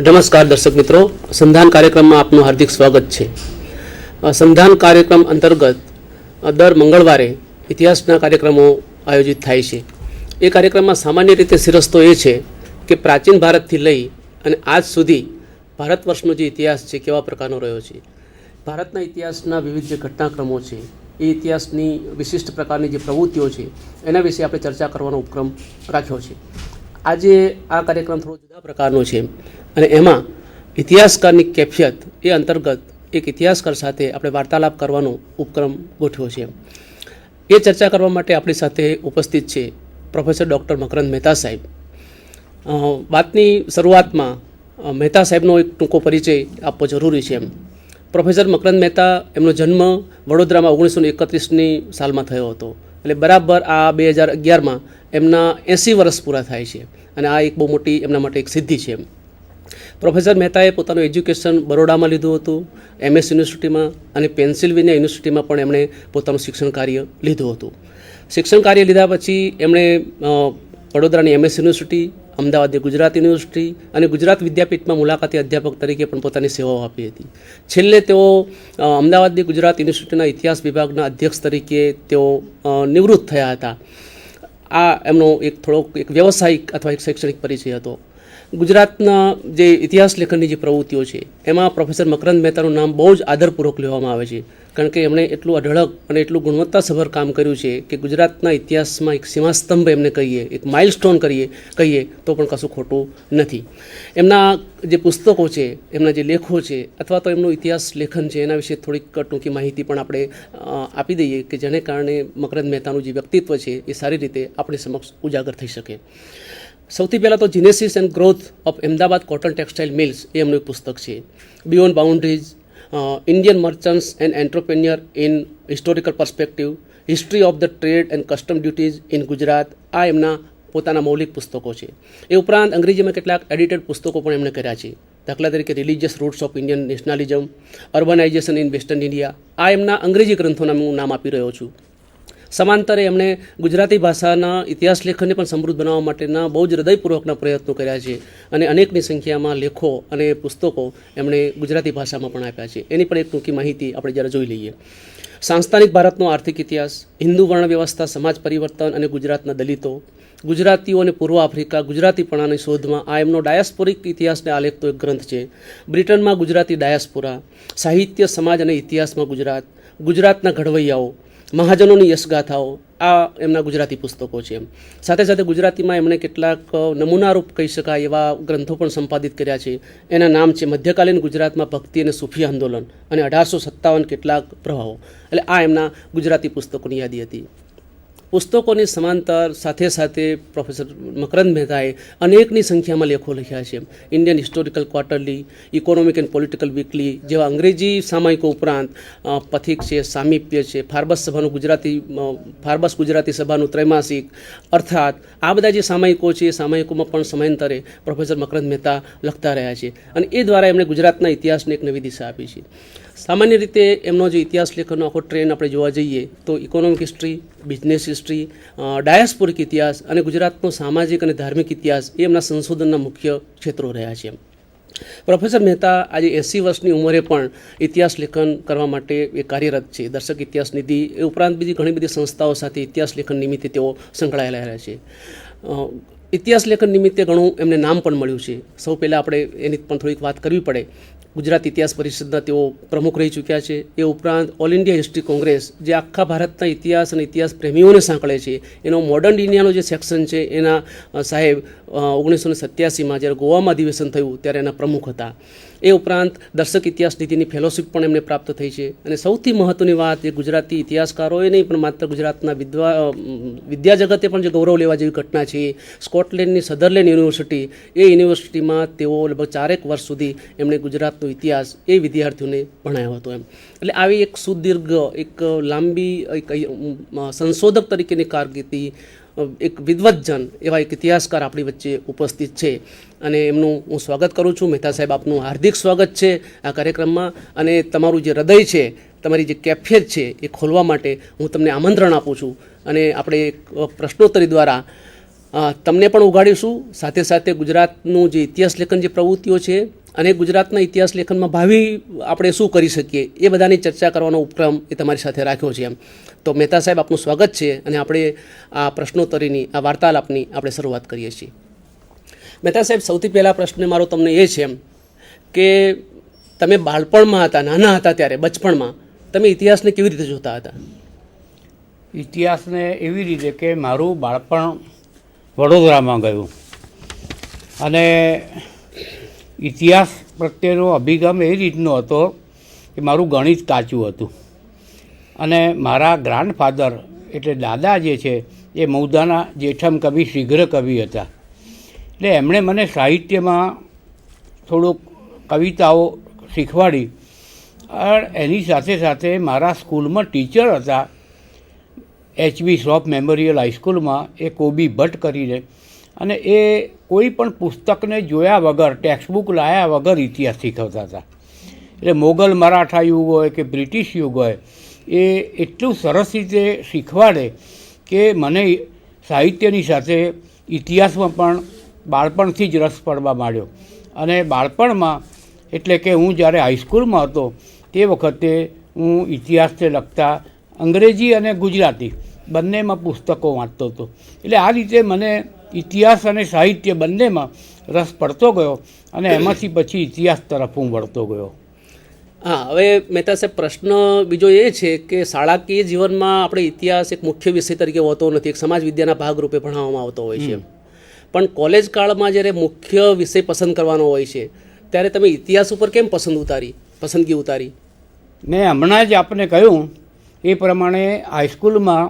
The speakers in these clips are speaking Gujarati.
નમસ્કાર દર્શક મિત્રો, સંધાન કાર્યક્રમમાં આપનું હાર્દિક સ્વાગત છે. સંધાન કાર્યક્રમ અંતર્ગત દર મંગળવારે ઇતિહાસના કાર્યક્રમો આયોજિત થાય છે. એ કાર્યક્રમમાં સામાન્ય રીતે શિરસ્તો એ છે કે પ્રાચીન ભારતથી લઈ અને આજ સુધી ભારત વર્ષનો જે ઇતિહાસ છે કેવા પ્રકારનો રહ્યો છે, ભારતના ઇતિહાસના વિવિધ જે ઘટનાક્રમો છે, એ ઇતિહાસની વિશિષ્ટ પ્રકારની જે પ્રવૃત્તિઓ છે એના વિશે આપણે ચર્ચા કરવાનો ઉપક્રમ રાખ્યો છે. આજે આ કાર્યક્રમ થોડો જુદા પ્રકારનો છે અને એમાં ઇતિહાસકારની કેફિયત એ અંતર્ગત એક ઇતિહાસકાર સાથે આપણે વાર્તાલાપ કરવાનો ઉપક્રમ ગોઠવ્યો છે. એ ચર્ચા કરવા માટે આપણી સાથે ઉપસ્થિત છે પ્રોફેસર ડૉક્ટર મકરંદ મહેતા સાહેબ. વાતની શરૂઆતમાં મહેતા સાહેબનો એક ટૂંકો પરિચય આપવો જરૂરી છે. પ્રોફેસર મકરંદ મહેતા, એમનો જન્મ વડોદરામાં 1931ની સાલમાં થયો હતો. એટલે બરાબર આ 2011માં એમના 80 વર્ષ પૂરા થાય છે અને આ એક બહુ મોટી એમના માટે એક સિદ્ધિ છે. પ્રોફેસર મહેતાએ પોતાનું એજ્યુકેશન બરોડામાં લીધું હતું, MS યુનિવર્સિટીમાં, અને પેન્સિલ્વેનિયા યુનિવર્સિટીમાં પણ એમણે પોતાનું શિક્ષણ કાર્ય લીધું હતું. શિક્ષણ કાર્ય લીધા પછી એમણે વડોદરાની MS યુનિવર્સિટી, અમદાવાદની ગુજરાત યુનિવર્સિટી અને ગુજરાત વિદ્યાપીઠમાં મુલાકાતી અધ્યાપક તરીકે પણ પોતાની સેવાઓ આપી હતી. છેલ્લે તેઓ અમદાવાદની ગુજરાત યુનિવર્સિટીના ઇતિહાસ વિભાગના અધ્યક્ષ તરીકે તેઓ નિવૃત્ત થયા હતા. આ એમનો એક થોડોક એક વ્યવસાયિક અથવા એક શૈક્ષણિક પરિચય હતો. ગુજરાતના જે ઇતિહાસ લેખનની જે પ્રવૃત્તિઓ છે એમાં પ્રોફેસર મકરંદ મહેતાનું નામ બહુ જ આદરપૂર્વક લેવામાં આવે છે, કારણ કે એમણે એટલું અઢળક અને એટલું ગુણવત્તાસભર કામ કર્યું છે કે ગુજરાતના ઇતિહાસમાં એક સીમાસ્તંભ એમને કહીએ, એક માઇલસ્ટોન કહીએ તો પણ કશું ખોટું નથી. એમના જે પુસ્તકો છે, એમના જે લેખો છે અથવા તો એમનું ઇતિહાસ લેખન છે એના વિશે થોડીક ટૂંકી માહિતી પણ આપણે આપી દઈએ કે જેને કારણે મકરંદ મહેતાનું જે વ્યક્તિત્વ છે એ સારી રીતે આપણી સમક્ષ ઉજાગર થઈ શકે. સૌથી પહેલાં તો genesis and growth of Ahmedabad cotton textile mills એ એમનું એક પુસ્તક છે. Beyond boundaries, Indian merchants and entrepreneur in historical perspective, history of the trade and custom duties in Gujarat, આ એમના પોતાના મૌલિક પુસ્તકો છે. એ ઉપરાંત અંગ્રેજીમાં કેટલાક એડિટેડ પુસ્તકો પણ એમણે કર્યા છે. દાખલા તરીકે religious roots of Indian nationalism, urbanisation in western India, આ એમના અંગ્રેજી ગ્રંથોના હું નામ આપી રહ્યો છું. સમાંતરે એમણે ગુજરાતી ભાષાના ઇતિહાસ લેખનને પણ સમૃદ્ધ બનાવવા માટેના બહુ જ હૃદયપૂર્વકના પ્રયત્નો કર્યા છે અને અનેકની સંખ્યામાં લેખો અને પુસ્તકો એમણે ગુજરાતી ભાષામાં પણ આપ્યા છે. એની પણ એક ટૂંકી માહિતી આપણે જરા જોઈ લઈએ. સાંસ્થાનિક ભારતનો આર્થિક ઇતિહાસ, હિન્દુ વર્ણ વ્યવસ્થા, સમાજ પરિવર્તન અને ગુજરાતના દલિતો, ગુજરાતીઓ અને પૂર્વ આફ્રિકા, ગુજરાતીપણાની શોધમાં, આ એમનો ડાયસ્પોરિક ઇતિહાસને આલેખતો એક ગ્રંથ છે. બ્રિટનમાં ગુજરાતી ડાયસ્પોરા, સાહિત્ય, સમાજ અને ઇતિહાસમાં ગુજરાત, ગુજરાતના ઘડવૈયાઓ, મહાજનોની યશગાથાઓ, આ એમના ગુજરાતી પુસ્તકો છે. સાથે સાથે ગુજરાતીમાં એમણે કેટલાક નમૂનારૂપ કહી શકાય એવા ગ્રંથો પણ સંપાદિત કર્યા છે. એના નામ છે મધ્યકાલીન ગુજરાતમાં ભક્તિ અને સૂફી આંદોલન અને 1857 કેટલાક પ્રવાહો. એટલે આ એમના ગુજરાતી પુસ્તકોની યાદી હતી. પુસ્તકોની સમાંતર સાથે સાથે પ્રોફેસર મકરંદ મહેતાએ અનેકની સંખ્યામાં લેખો લખ્યા છે. Indian historical quarterly, economic and political weekly જેવા અંગ્રેજી સામાયિકો ઉપરાંત પથિક છે, સામીપ્ય છે, ફાર્બસ ગુજરાતી સભાનું ત્રૈમાસિક, અર્થાત આ બધા જે સામાયિકો છે એ સામાયિકોમાં પણ સમયાંતરે પ્રોફેસર મકરંદ મહેતા લખતા રહ્યા છે અને એ દ્વારા એમણે ગુજરાતના ઇતિહાસને એક નવી દિશા આપી છે. સામાન્ય રીતે એમનો જે ઇતિહાસ લેખનનો આખો ટ્રેન્ડ આપણે જોવા જઈએ તો ઇકોનોમિક હિસ્ટ્રી, બિઝનેસ હિસ્ટ્રી, ડાયસ્પોરિક ઇતિહાસ અને ગુજરાતનો સામાજિક અને ધાર્મિક ઇતિહાસ એ એમના સંશોધનના મુખ્ય ક્ષેત્રો રહ્યા છે. પ્રોફેસર મહેતા આજે 80 વર્ષની ઉંમરે પણ ઇતિહાસ લેખન કરવા માટે એ કાર્યરત છે. દર્શક ઇતિહાસ નિધિ એ ઉપરાંત બીજી ઘણી બધી સંસ્થાઓ સાથે ઇતિહાસ લેખન નિમિત્તે તેઓ સંકળાયેલા રહ્યા છે. ઇતિહાસ લેખન નિમિત્તે ઘણું એમને નામ પણ મળ્યું છે. સૌ પહેલાં આપણે એની પણ થોડીક વાત કરવી પડે. ગુજરાત ઇતિહાસ પરિષદના તેઓ પ્રમુખ રહી ચૂક્યા છે. એ ઉપરાંત ઓલ ઇન્ડિયા હિસ્ટ્રી કોંગ્રેસ, જે આખા ભારતના ઇતિહાસ અને ઇતિહાસ પ્રેમીઓને સાંકળે છે, એનો મોડર્ન ઇન્ડિયાનો જે સેક્શન છે એના સાહેબ 1987માં જ્યારે ગોવામાં અધિવેશન થયું ત્યારે એના પ્રમુખ હતા. એ ઉપરાંત દર્શક ઇતિહાસ નીતિની ફેલોશિપ પણ એમને પ્રાપ્ત થઈ છે. અને સૌથી મહત્ત્વની વાત, એ ગુજરાતી ઇતિહાસકારોએ નહીં પણ માત્ર ગુજરાતના વિદ્યા જગતે પણ જે ગૌરવ લેવા જેવી ઘટના છે, સ્કોટલેન્ડની સધરલેન્ડ યુનિવર્સિટી, એ યુનિવર્સિટીમાં તેઓ લગભગ 4 વર્ષ સુધી એમણે ગુજરાતનો ઇતિહાસ એ વિદ્યાર્થીઓને ભણાવ્યો હતો. એટલે આવી એક સુદીર્ઘ, એક લાંબી એક સંશોધક તરીકેની કારકિર્દી, એક વિદ્વતજન એવા એક ઇતિહાસકાર આપણી વચ્ચે ઉપસ્થિત છે અને એમનું હું સ્વાગત કરું છું. મહેતા સાહેબ, આપનું હાર્દિક સ્વાગત છે આ કાર્યક્રમમાં અને તમારું જે હૃદય છે, તમારી જે કેફિયત છે એ ખોલવા માટે હું તમને આમંત્રણ આપું છું અને આપણે એક પ્રશ્નોત્તરી દ્વારા તમને પણ ઉગાડીશું, સાથે સાથે ગુજરાતનું જે ઇતિહાસ લેખન જે પ્રવૃત્તિઓ છે અને ગુજરાતના ઇતિહાસ લેખનમાં ભાવિ આપણે શું કરી શકીએ એ બધાની ચર્ચા કરવાનો ઉપક્રમ એ તમારી સાથે રાખ્યો છે. તો મહેતા સાહેબ, આપનું સ્વાગત છે અને આપણે આ પ્રશ્નોત્તરીની આ વાર્તાલાપની આપણે શરૂઆત કરીએ છીએ. મહેતા સાહેબ, સૌથી પહેલાં પ્રશ્ન મારો તમને એ છે કે તમે બાળપણમાં હતા, નાના હતા ત્યારે બચપણમાં તમે ઇતિહાસને કેવી રીતે જોતા હતા? ઇતિહાસને એવી રીતે કે મારું બાળપણ વડોદરામાં ગયું અને ઇતિહાસ પ્રત્યેનો અભિગમ એ રીતનો હતો કે મારું ગણિત કાચું હતું અને મારા ગ્રાન્ડફાધર એટલે દાદા જે છે એ મૌદાના જેઠમ કવિ, શીઘ્ર કવિ હતા. એટલે એમણે મને સાહિત્યમાં થોડુંક કવિતાઓ શીખવાડી. એની સાથે સાથે મારા સ્કૂલમાં ટીચર હતા HB શ્રોફ મેમોરિયલ હાઈસ્કૂલમાં, એ કોબી ભટ્ટ કરીને, અને એ કોઈ પણ પુસ્તકને જોયા વગર, ટેક્સ્ટબુક લાયા વગર ઇતિહાસ શીખવતા હતા. એટલે મોગલ મરાઠા યુગ હોય કે બ્રિટિશ યુગ હોય, એ એટલું સરસ રીતે શીખવાડે કે મને સાહિત્યની સાથે ઇતિહાસમાં પણ બાળપણથી જ રસ પડવા માંડ્યો. અને બાળપણમાં એટલે કે હું જ્યારે હાઈસ્કૂલમાં હતો તે વખતે હું ઇતિહાસને લગતા અંગ્રેજી અને ગુજરાતી બંનેમાં પુસ્તકો વાંચતો હતો. એટલે આ રીતે મને ઇતિહાસ અને સાહિત્ય બંનેમાં રસ પડતો ગયો અને એમાંથી પછી ઇતિહાસ તરફ હું વળતો ગયો. હા, હવે મહેતા સાહેબ, પ્રશ્ન બીજો એ છે કે શાળાકીય જીવનમાં આપણે ઇતિહાસ એક મુખ્ય વિષય તરીકે હોતો નથી, એક સમાજ વિદ્યાના ભાગરૂપે ભણાવવામાં આવતો હોય છે. પણ કોલેજ કાળમાં જ્યારે મુખ્ય વિષય પસંદ કરવાનો હોય છે ત્યારે તમે ઇતિહાસ ઉપર કેમ પસંદગી ઉતારી? મેં હમણાં જ આપને કહ્યું એ પ્રમાણે હાઈસ્કૂલમાં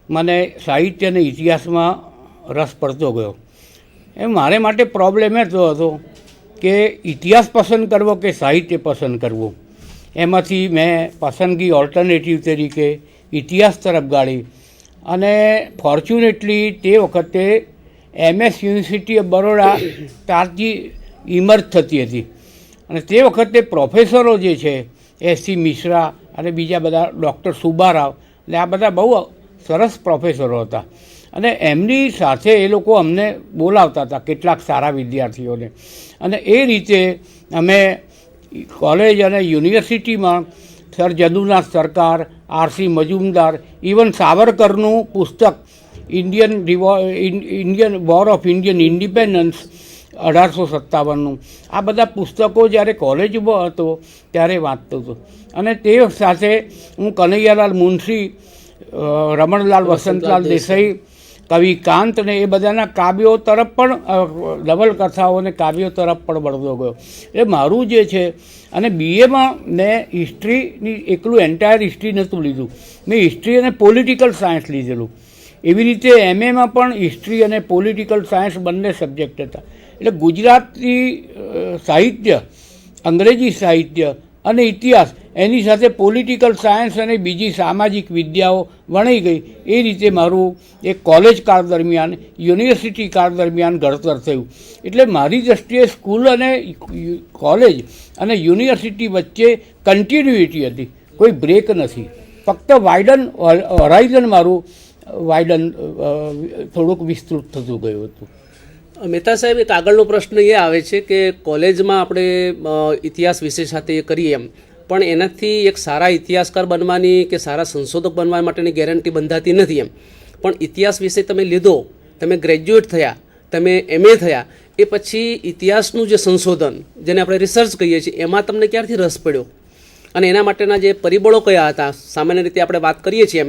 મને સાહિત્ય અને ઇતિહાસમાં રસ પડતો ગયો. એમ મારે માટે પ્રોબ્લેમ એ હતો કે ઇતિહાસ પસંદ કરવો કે સાહિત્ય પસંદ કરવું. એમાંથી મેં પસંદગી ઓલ્ટરનેટિવ તરીકે ઇતિહાસ તરફ ગાળી. અને ફોર્ચ્યુનેટલી તે વખતે MS યુનિવર્સિટી ઓફ બરોડા તાજી ઇમર્જ થતી હતી અને તે વખતે પ્રોફેસરો જે છે SC મિશ્રા અને બીજા બધા, ડૉક્ટર સુબારાવ, એટલે આ બધા બહુ સરસ પ્રોફેસરો હતા. અને એમની સાથે એ લોકો અમને બોલાવતા હતા, કેટલાક સારા વિદ્યાર્થીઓને. અને એ રીતે અમે કોલેજ અને યુનિવર્સિટીમાં સર જદુનાથ સરકાર, RC મજુમદાર, ઇવન સાવરકરનું પુસ્તક Indian war of Indian independence 1857નું, આ બધા પુસ્તકો જ્યારે કોલેજમાં હતો ત્યારે વાંચતો હતો. અને તે સાથે હું કનૈયાલાલ મુનશી, રમણલાલ વસંતલાલ દેસાઈ, કવિ કાંતને એ બધાના કાવ્યો તરફ પણ, નવલકથાઓ અને કાવ્યો તરફ પણ વળતો ગયો. એટલે મારું જે છે, અને BAમાં મેં હિસ્ટ્રીની એકલું એન્ટાયર હિસ્ટ્રી નહોતું લીધું, મેં હિસ્ટ્રી અને પોલિટિકલ સાયન્સ લીધેલું. એવી રીતે MAમાં પણ હિસ્ટ્રી અને પોલિટિકલ સાયન્સ બંને સબ્જેક્ટ હતા. એટલે ગુજરાતી સાહિત્ય, અંગ્રેજી સાહિત્ય અને ઇતિહાસ, એની સાથે પોલિટિકલ સાયન્સ અને બીજી સામાજિક વિદ્યાઓ વણાઈ ગઈ. એ રીતે મારું એક કોલેજ કાળ દરમિયાન, યુનિવર્સિટી કાળ દરમિયાન ઘડતર થયું. એટલે મારી દ્રષ્ટિએ સ્કૂલ અને કોલેજ અને યુનિવર્સિટી વચ્ચે કન્ટિન્યુઇટી હતી, કોઈ બ્રેક નથી. ફક્ત હોરાઇઝન મારું થોડુંક વિસ્તૃત થતું ગયું હતું. મહેતા સાહેબ, એક આગળનો પ્રશ્ન એ આવે છે કે કોલેજમાં આપણે ઇતિહાસ વિષય સાથે એ કરીએ પણ એનાથી એક સારા ઇતિહાસકાર બનવાની કે સારા સંશોધક બનવા માટેની ગેરંટી બંધાતી નથી પણ ઇતિહાસ વિષય તમે લીધો, તમે ગ્રેજ્યુએટ થયા, તમે MA થયા, એ પછી ઇતિહાસનું જે સંશોધન, જેને આપણે રિસર્ચ કહીએ છીએ, એમાં તમને ક્યારથી રસ પડ્યો અને એના માટેના જે પરિબળો કયા હતા? સામાન્ય રીતે આપણે વાત કરીએ છીએ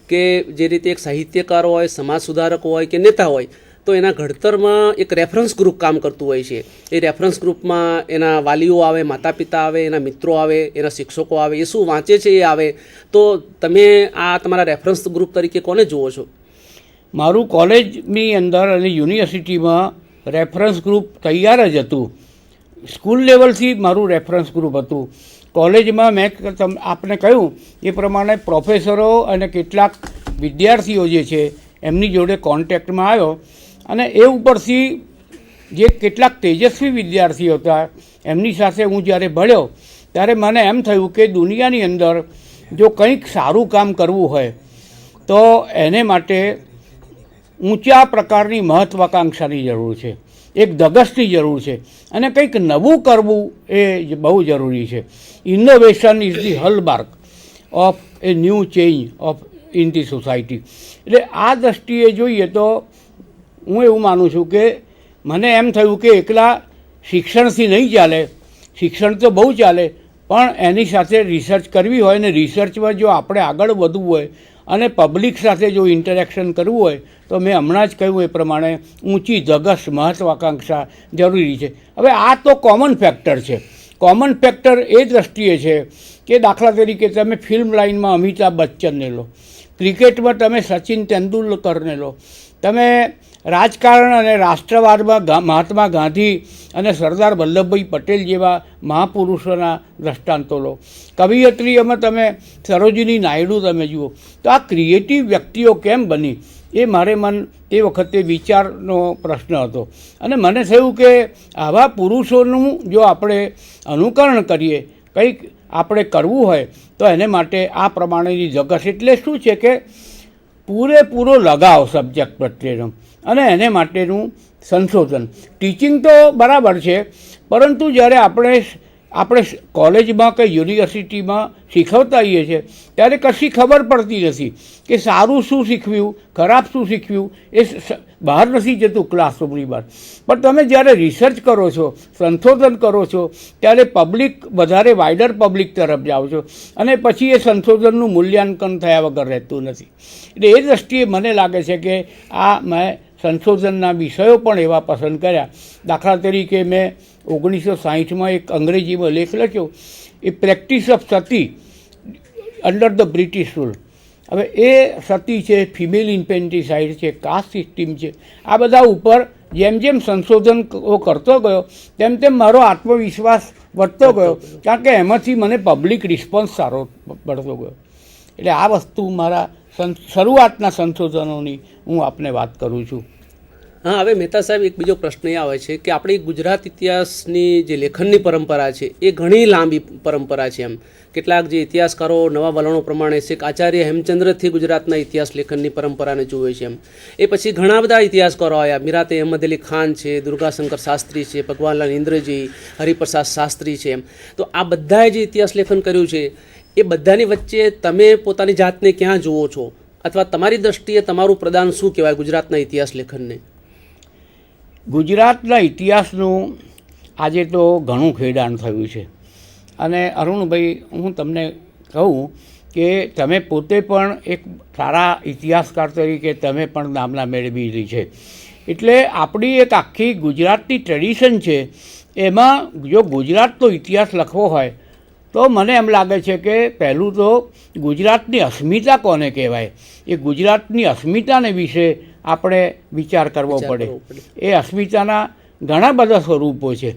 કે જે રીતે એક સાહિત્યકાર હોય, સમાજ સુધારક હોય કે નેતા હોય, તો એના ઘડતરમાં એક રેફરન્સ ગ્રુપ કામ કરતું હોય છે. એ રેફરન્સ ગ્રુપમાં એના વાલીઓ આવે, માતા પિતા આવે, એના મિત્રો આવે, એના શિક્ષકો આવે, એ શું વાંચે છે એ આવે. તો તમે આ તમારા રેફરન્સ ગ્રુપ તરીકે કોને જુઓ છો? મારું કોલેજની અંદર અને યુનિવર્સિટીમાં રેફરન્સ ગ્રુપ તૈયાર જ હતું. સ્કૂલ લેવલથી મારું રેફરન્સ ગ્રુપ હતું. કોલેજમાં મેં આપને કહ્યું એ પ્રમાણે પ્રોફેસરો અને કેટલાક વિદ્યાર્થીઓ જે છે એમની જોડે કોન્ટેક્ટમાં આવ્યો અને એ ઉપરથી જે કેટલાક તેજસ્વી વિદ્યાર્થીઓ હતા એમની સાથે હું જ્યારે ભળ્યો ત્યારે મને એમ થયું કે દુનિયાની અંદર જો કંઈક સારું કામ કરવું હોય તો એને માટે ઊંચા પ્રકારની મહત્વાકાંક્ષાની જરૂર છે, એક ધગશની જરૂર છે, અને કંઈક નવું કરવું એ બહુ જરૂરી છે. Innovation is the hallmark of a new change of in the society. એટલે આ દૃષ્ટિએ જોઈએ તો હું એવું માનું છું કે મને એમ થયું કે એકલા શિક્ષણથી નહીં ચાલે, શિક્ષણ તો બહુ ચાલે, પણ એની સાથે રિસર્ચ કરવી હોય ને રિસર્ચમાં જો આપણે આગળ વધવું હોય અને પબ્લિક સાથે જો ઇન્ટરેક્શન કરવું હોય તો મેં હમણાં જ કહ્યું એ પ્રમાણે ઊંચી ધગશ મહત્વાકાંક્ષા જરૂરી છે. હવે આ તો કોમન ફેક્ટર છે. કોમન ફેક્ટર એ દૃષ્ટિએ છે કે દાખલા તરીકે તમે ફિલ્મ લાઇનમાં અમિતાભ બચ્ચનને લો, ક્રિકેટમાં તમે સચિન તેંડુલકરને લો, તમે રાજકારણ અને રાષ્ટ્રવાદમાં મહાત્મા ગાંધી અને સરદાર વલ્લભભાઈ પટેલ જેવા મહાપુરુષોના દ્રષ્ટાંતો લો, કવિયત્રીઓમાં તમે સરોજિની નાયડુ તમે જુઓ. તો આ ક્રિએટિવ વ્યક્તિઓ કેમ બની એ મારે એ વખતે વિચારનો પ્રશ્ન હતો. અને મને થયું કે આવા પુરુષોનું જો આપણે અનુકરણ કરીએ, કંઈક આપણે કરવું હોય તો એને માટે આ પ્રમાણેની ધગશ. એટલે શું છે કે પૂરેપૂરો લગાવ સબ્જેક્ટ પ્રત્યેનો અને એને માટેનું સંશોધન. ટીચિંગ તો બરાબર છે, પરંતુ જ્યારે આપણે કોલેજમાં કે યુનિવર્સિટીમાં શીખવતા હોઈએ છીએ ત્યારે કશી ખબર પડતી નથી કે સારું શું શીખવ્યું, ખરાબ શું શીખવ્યું, એ બહાર નથી જતું ક્લાસરૂમની બહાર. પણ તમે જ્યારે રિસર્ચ કરો છો, સંશોધન કરો છો, ત્યારે પબ્લિક વધારે વાઇડર પબ્લિક તરફ જાઓ છો અને પછી એ સંશોધનનું મૂલ્યાંકન થયા વગર રહેતું નથી. એટલે એ દૃષ્ટિએ મને લાગે છે કે આ મેં સંશોધનના વિષયો પણ એવા પસંદ કર્યા. દાખલા તરીકે મેં 1960માં એક અંગ્રેજીમાં લેખ લખ્યો, એ practice of sati under the British rule. હવે એ સતી છે, ફિમેલ ઇન્ફેન્ટિસાઇડ છે, કાસ્ટ સિસ્ટમ છે, આ બધા ઉપર જેમ જેમ સંશોધન કરતો ગયો તેમ તેમ મારો આત્મવિશ્વાસ વધતો ગયો, કારણ કે એમાંથી મને પબ્લિક રિસ્પોન્સ સારો પડતો ગયો. એટલે આ વસ્તુ મારા શરૂઆતના સંશોધનોની હું આપને વાત કરું છું. હા, હવે મહેતા સાહેબ, એક બીજો પ્રશ્ન એ આવે છે કે આપણી ગુજરાત ઇતિહાસની જે લેખનની પરંપરા છે એ ઘણી લાંબી પરંપરા છે. એમ કેટલાક જે ઇતિહાસકારો નવા વલણો પ્રમાણે છે કે આચાર્ય હેમચંદ્રથી ગુજરાતના ઇતિહાસ લેખનની પરંપરાને જુએ છે. એમ એ પછી ઘણા બધા ઇતિહાસકારો આવ્યા. મીરાતે અહેમદ અલી ખાન છે, દુર્ગાશંકર શાસ્ત્રી છે, ભગવાનલાલ ઇન્દ્રજી, હરિપ્રસાદ શાસ્ત્રી છે. એમ તો આ બધાએ જે ઇતિહાસ લેખન કર્યું છે એ બધાની વચ્ચે તમે પોતાની જાતને ક્યાં જુઓ છો, અથવા તમારી દ્રષ્ટિએ તમારું પ્રદાન શું કહેવાય ગુજરાતના ઇતિહાસ લેખનને? ગુજરાતના ઇતિહાસનું આજે તો ઘણું ખેડાણ થયું છે. અને અરુણભાઈ, હું તમને કહું કે તમે પોતે પણ એક સારા ઇતિહાસકાર તરીકે તમે પણ નામના મેળવેલી છે. એટલે આપણી એક આખી ગુજરાતની ટ્રેડિશન છે, એમાં જો ગુજરાતનો ઇતિહાસ લખવો હોય તો મને એમ લાગે છે કે પહેલું તો ગુજરાતની અસ્મિતા કોને કહેવાય, એ ગુજરાતની અસ્મિતાને વિશે આપણે વિચાર કરવો પડે. એ અસ્મિતાના ઘણા બધા સ્વરૂપો છે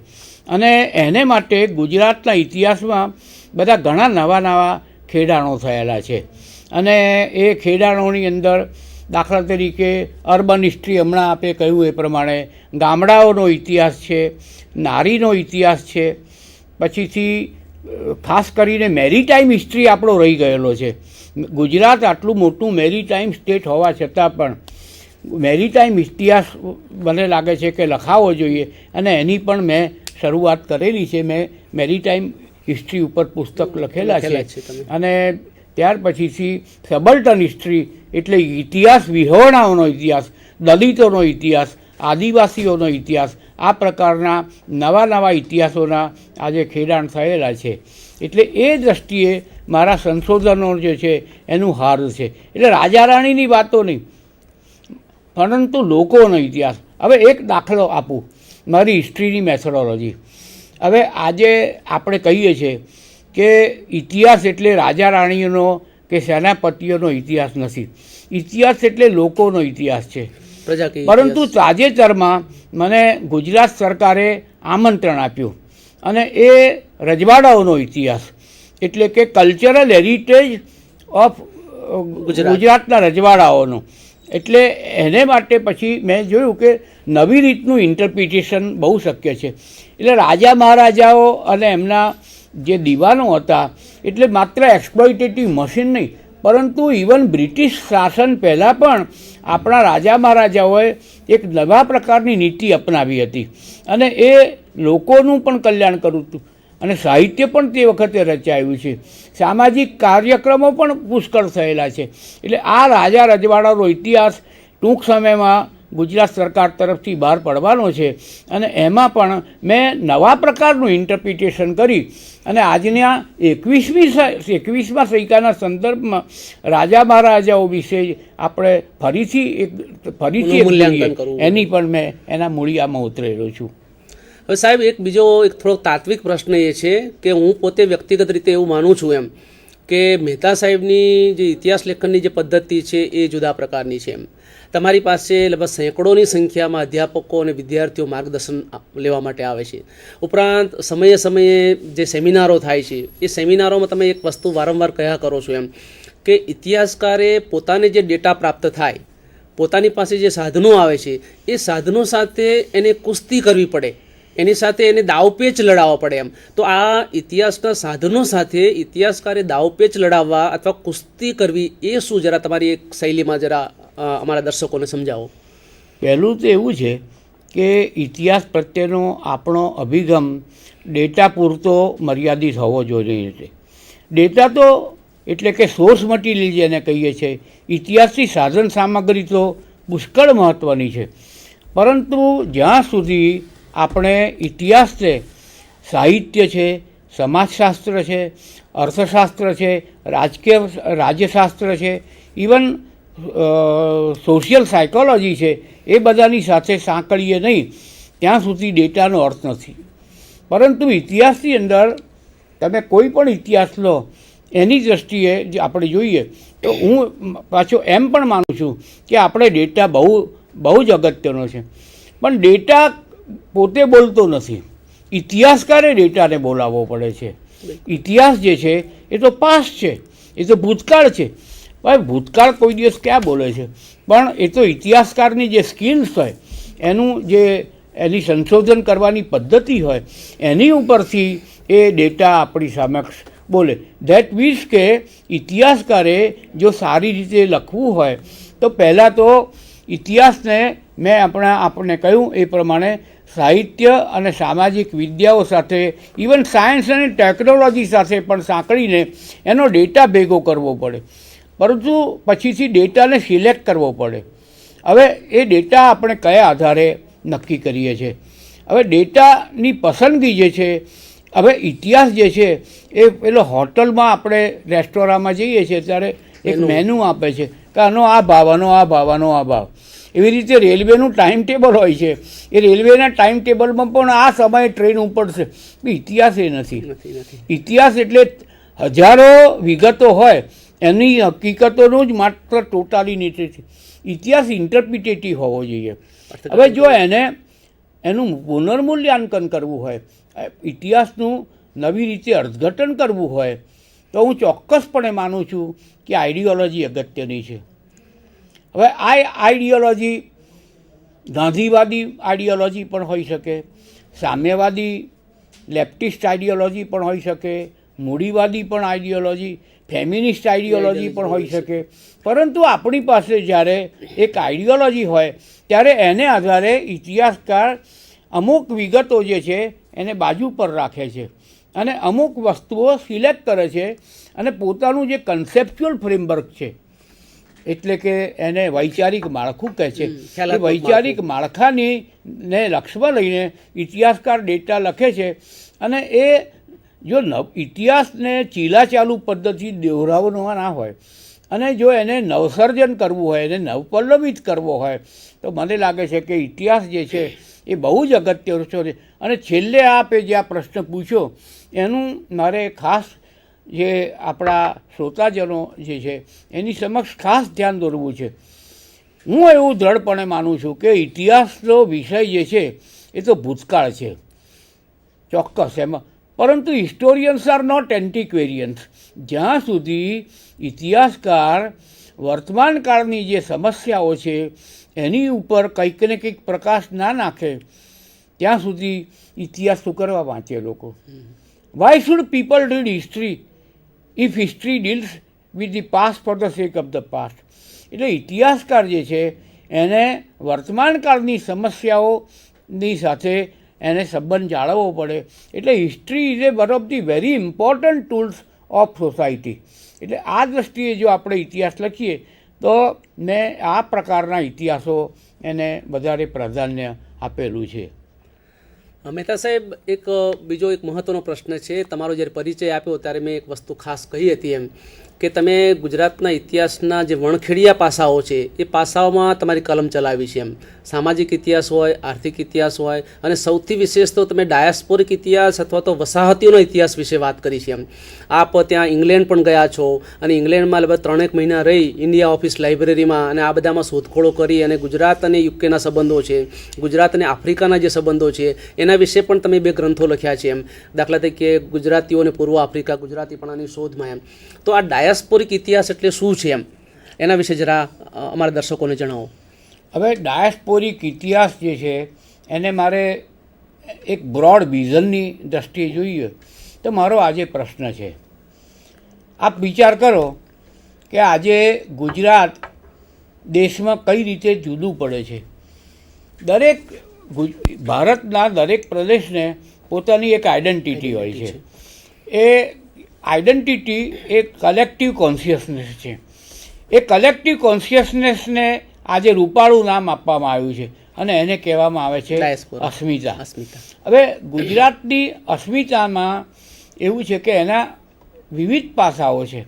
અને એને માટે ગુજરાતના ઇતિહાસમાં બધા ઘણા નવા નવા ખેડાણો થયેલા છે. અને એ ખેડાણોની અંદર દાખલા તરીકે અર્બન હિસ્ટ્રી, હમણાં આપે કહ્યું એ પ્રમાણે ગામડાઓનો ઇતિહાસ છે, નારીનો ઇતિહાસ છે, પછીથી ખાસ કરીને મેરીટાઈમ હિસ્ટ્રી આપણો રહી ગયેલો છે. ગુજરાત આટલું મોટું મેરીટાઈમ સ્ટેટ હોવા છતાં પણ મેરીટાઈમ ઇતિહાસ મને લાગે છે કે લખાવો જોઈએ અને એની પણ મેં શરૂઆત કરેલી છે. મેં મેરીટાઈમ હિસ્ટ્રી ઉપર પુસ્તક લખેલા છે. અને ત્યાર પછીથી સબલ્ટન હિસ્ટ્રી એટલે ઇતિહાસ, વિહોણાઓનો ઇતિહાસ, દલિતોનો ઇતિહાસ, આદિવાસીઓનો ઇતિહાસ, આ પ્રકારના નવા નવા ઇતિહાસોના આજે ખેડાણ થયેલા છે. એટલે એ દૃષ્ટિએ મારા સંશોધનો જે છે એનું હાર છે. એટલે રાજા રાણીની વાતો નહીં, પરંતુ લોકોનો ઇતિહાસ. હવે એક દાખલો આપું, મારી હિસ્ટ્રીની મેથોડોલોજી. હવે આજે આપણે કહીએ છીએ કે ઇતિહાસ એટલે રાજા રાણીઓનો કે સેનાપતિઓનો ઇતિહાસ નથી, ઇતિહાસ એટલે લોકોનો ઇતિહાસ છે. પરંતુ તાજેતરમાં મને ગુજરાત સરકારે આમંત્રણ આપ્યું અને એ રજવાડાઓનો ઇતિહાસ એટલે કે કલ્ચરલ હેરિટેજ ઓફ ગુજરાતના રજવાડાઓનો. એટલે એને માટે પછી મેં જોયું કે નવી રીતનું ઇન્ટરપ્રિટેશન બહુ શક્ય છે. એટલે રાજા મહારાજાઓ અને એમના જે દિવાનો હતા એટલે માત્ર એક્સપ્લોઇટેટિવ મશીન નહીં, પરંતુ ઇવન બ્રિટિશ શાસન પહેલાં પણ આપણા રાજા મહારાજાઓએ એક નવા પ્રકારની નીતિ અપનાવી હતી અને એ લોકોનું પણ કલ્યાણ કર્યું હતું અને સાહિત્ય પણ તે વખતે રચાયું છે. સામાજિક કાર્યક્રમો પણ પુષ્કળ થયેલા છે. એટલે આ રાજા રજવાડાનો ઇતિહાસ ટૂંક સમયમાં ગુજરાત સરકાર તરફથી બહાર પડવાનો છે અને એમાં પણ મેં નવા પ્રકારનું ઇન્ટરપ્રિટેશન કરી અને આજના 21મા સૈકાના સંદર્ભમાં રાજા મહારાજાઓ વિશે આપણે ફરીથી મૂલ્યાંકન કરવું. એની પણ મેં એના મૂળિયામાં ઉતરેલો છું. હવે સાહેબ એક બીજો એક થોડો તાત્વિક પ્રશ્ન એ છે કે હું પોતે વ્યક્તિગત રીતે એવું માનું છું એમ કે મહેતા સાહેબની જે ઇતિહાસ લેખનની જે પદ્ધતિ છે એ જુદા પ્રકારની છે. એમ તમારી પાસે લગભગ સેંકડોની સંખ્યામાં અધ્યાપકો અને વિદ્યાર્થીઓ માર્ગદર્શન લેવા માટે આવે છે. ઉપરાંત સમયે સમયે જે સેમિનારો થાય છે એ સેમિનારોમાં તમે એક વસ્તુ વારંવાર કહ્યા કરો છો એમ કે ઇતિહાસકારે પોતાને જે ડેટા પ્રાપ્ત થાય, પોતાની પાસે જે સાધનો આવે છે એ સાધનો સાથે એને કુસ્તી કરવી પડે, એની સાથે એને દાવપેચ લડાવવા પડે. એમ તો આ ઇતિહાસના સાધનો સાથે ઇતિહાસકારે દાવપેચ લડાવવા અથવા કુસ્તી કરવી એ શું, જરા તમારી એક શૈલીમાં જરા અમારા દર્શકોને સમજાવો. પહેલું તો એવું છે કે ઇતિહાસ પ્રત્યેનો આપણો અભિગમ ડેટા પૂરતો મર્યાદિત હોવો જોઈએ. ડેટા તો એટલે કે સોર્સ મટીરિયલ જેને કહીએ છીએ, ઇતિહાસની સાધન સામગ્રી તો પુષ્કળ મહત્ત્વની છે, પરંતુ જ્યાં સુધી આપણે ઇતિહાસને સાહિત્ય છે, સમાજશાસ્ત્ર છે, અર્થશાસ્ત્ર છે, રાજ્યશાસ્ત્ર છે, ઇવન સોશિયલ સાયકોલોજી છે, એ બધાની સાથે સાંકળીએ નહીં ત્યાં સુધી ડેટાનો અર્થ નથી. પરંતુ ઇતિહાસની અંદર તમે કોઈ પણ ઇતિહાસ લો એની દૃષ્ટિએ જે આપણે જોઈએ તો હું પાછો એમ પણ માનું છું કે આપણે ડેટા બહુ જ અગત્યનો છે, પણ ડેટા પોતે બોલતો નથી. ઇતિહાસકારે ડેટાને બોલાવવો પડે છે. ઇતિહાસ જે છે એ તો પાસ્ટ છે, એ તો ભૂતકાળ છે. ભાઈ ભૂતકાળ કોઈ દિવસ ક્યાં બોલે છે, પણ એ તો ઇતિહાસકારની જે સ્કિલ્સ હોય, એની સંશોધન કરવાની પદ્ધતિ હોય, એની ઉપરથી એ ડેટા આપણી સમક્ષ બોલે. ધેટ મીન્સ કે ઇતિહાસકારે જો સારી રીતે લખવું હોય તો પહેલાં તો ઇતિહાસને મેં આપણને કહ્યું એ પ્રમાણે સાહિત્ય અને સામાજિક વિદ્યાઓ સાથે, ઇવન સાયન્સ અને ટેકનોલોજી સાથે પણ સાંકળીને એનો ડેટા ભેગો કરવો પડે. પરંતુ પછીથી ડેટાને સિલેક્ટ કરવો પડે. હવે એ ડેટા આપણે કયા આધારે નક્કી કરીએ છીએ? હવે ડેટાની પસંદગી જે છે, હવે ઇતિહાસ જે છે એ પેલો હોટલમાં આપણે રેસ્ટોરાંમાં જઈએ છીએ ત્યારે એક મેનુ આપે છે કે આનો આ ભાવ, આનો આ ભાવ, આનો આ ભાવ. એવી રીતે રેલવેનું ટાઈમ ટેબલ હોય છે, એ રેલવેના ટાઈમ ટેબલમાં પણ આ સમયે ટ્રેન ઉપડશે. ઇતિહાસ એ નથી. ઇતિહાસ એટલે હજારો વિગતો હોય, એની હકીકતોનું જ માત્ર ટોટાલિટી છે. ઇતિહાસ ઇન્ટરપ્રિટેટિવ હોવો જોઈએ. હવે જો એનું પુનર્મૂલ્યાંકન કરવું હોય, ઇતિહાસનું નવી રીતે અર્થઘટન કરવું હોય તો હું ચોક્કસપણે માનું છું કે આઈડિયોલોજી અગત્યની છે. હવે આ આઈડિયોલોજી ગાંધીવાદી આઈડિયોલોજી પણ હોઈ શકે, સામ્યવાદી લેફ્ટિસ્ટ આઈડિયોલોજી પણ હોઈ શકે, મૂડીવાદી પણ આઈડિયોલોજી, ફેમિનિસ્ટ આઈડિયોલોજી પણ હોઈ શકે. પરંતુ આપણી પાસે જ્યારે એક આઈડિયોલોજી હોય ત્યારે એને આધારે ઇતિહાસકાર અમુક વિગતો જે છે એને બાજુ પર રાખે છે અને અમુક વસ્તુઓ સિલેક્ટ કરે છે અને પોતાનું જે કન્સેપ્ચ્યુઅલ ફ્રેમવર્ક છે, એટલે કે એને વૈચારિક માળખું કહે છે, એ વૈચારિક માળખાની ને લક્ષ્યમાં લઈને ઇતિહાસકાર ડેટા લખે છે. અને એ જો ઇતિહાસને ચીલાચાલુ પદ્ધતિ દોહરાવવા ના હોય અને જો એને નવસર્જન કરવું હોય, એને નવપલ્લવિત કરવો હોય તો મને લાગે છે કે ઇતિહાસ જે છે એ બહુ જ અગત્યનો છે. અને છેલ્લે આપે જે આ પ્રશ્ન પૂછ્યો એનું મારે ખાસ જે આપણા શ્રોતાજનો જે છે એની સમક્ષ ખાસ ધ્યાન દોરવું છે. હું એવું દ્રઢપણે માનું છું કે ઇતિહાસનો વિષય જે છે એ તો ભૂતકાળ છે, ચોક્કસ એમાં. પરંતુ હિસ્ટોરિયન્સ આર નોટ એન્ટિક્વેરિયન્સ. જ્યાં સુધી ઇતિહાસકાર વર્તમાન કાળની જે સમસ્યાઓ છે એની ઉપર કંઈક ને કંઈક પ્રકાશ ના નાખે ત્યાં સુધી ઇતિહાસ શું કરવા વાંચે લોકો? Why should people read history if history deals with the past for the sake of the past. એટલે ઇતિહાસકાર જે છે એને વર્તમાનકાળની સમસ્યાઓની સાથે એને સંબંધ જાળવવો પડે. એટલે history is A one of the very important tools of society. એટલે આ દ્રષ્ટિએ જો આપણે ઇતિહાસ લખીએ તો મેં આ પ્રકારના ઇતિહાસો એને વધારે પ્રાધાન્ય આપેલું છે. મહેતા સાહેબ, એક બીજો એક મહત્ત્વનો પ્રશ્ન છે. તમારો જ્યારે પરિચય આપ્યો ત્યારે મેં એક વસ્તુ ખાસ કહી હતી એમ કે તમે ગુજરાતના ઇતિહાસના જે વણખેડિયા પાસાઓ છે એ પાસાઓમાં તમારી કલમ ચલાવી છે. એમ સામાજિક ઇતિહાસ હોય, આર્થિક ઇતિહાસ હોય, અને સૌથી વિશેષ તો તમે ડાયાસ્પોરિક ઇતિહાસ અથવા તો વસાહતીઓનો ઇતિહાસ વિશે વાત કરી છે. એમ આપ ત્યાં ઇંગ્લેન્ડ પણ ગયા છો અને ઇંગ્લેન્ડમાં લગભગ 3 મહિના રહી ઇન્ડિયા ઓફિસ લાઇબ્રેરીમાં અને આ બધામાં શોધખોળો કરી અને ગુજરાત અને યુકેના સંબંધો છે, ગુજરાત અને આફ્રિકાના જે સંબંધો છે એના વિશે પણ તમે 2 ગ્રંથો લખ્યા છે. એમ દાખલા તરીકે ગુજરાતીઓ અને પૂર્વ આફ્રિકા, ગુજરાતીપણાની શોધમાં. એમ તો આ ડાયાસ્પોરિક ઇતિહાસ એટલે શું છે એમ એના વિશે જરા અમારા દર્શકોને જણાવો. હવે ડાયાસ્પોરિક ઇતિહાસ જે છે એને મારે એક બ્રોડ વિઝનની દ્રષ્ટિએ જોઈએ તો મારો આજે પ્રશ્ન છે. આપ વિચાર કરો કે આજે ગુજરાત દેશમાં કઈ રીતે જુદું પડે છે. દરેક ભારતના દરેક પ્રદેશને પોતાની એક આઈડેન્ટિટી હોય છે. એ આઈડેન્ટિટી એક કલેક્ટિવ કોન્શિયસનેસ છે. એ કલેક્ટિવ કોન્શિયસનેસને આજે રૂપાળું નામ આપવામાં આવ્યું છે અને એને કહેવામાં આવે છે અસ્મિતા. હવે ગુજરાતની અસ્મિતામાં એવું છે કે એના વિવિધ પાસાઓ છે.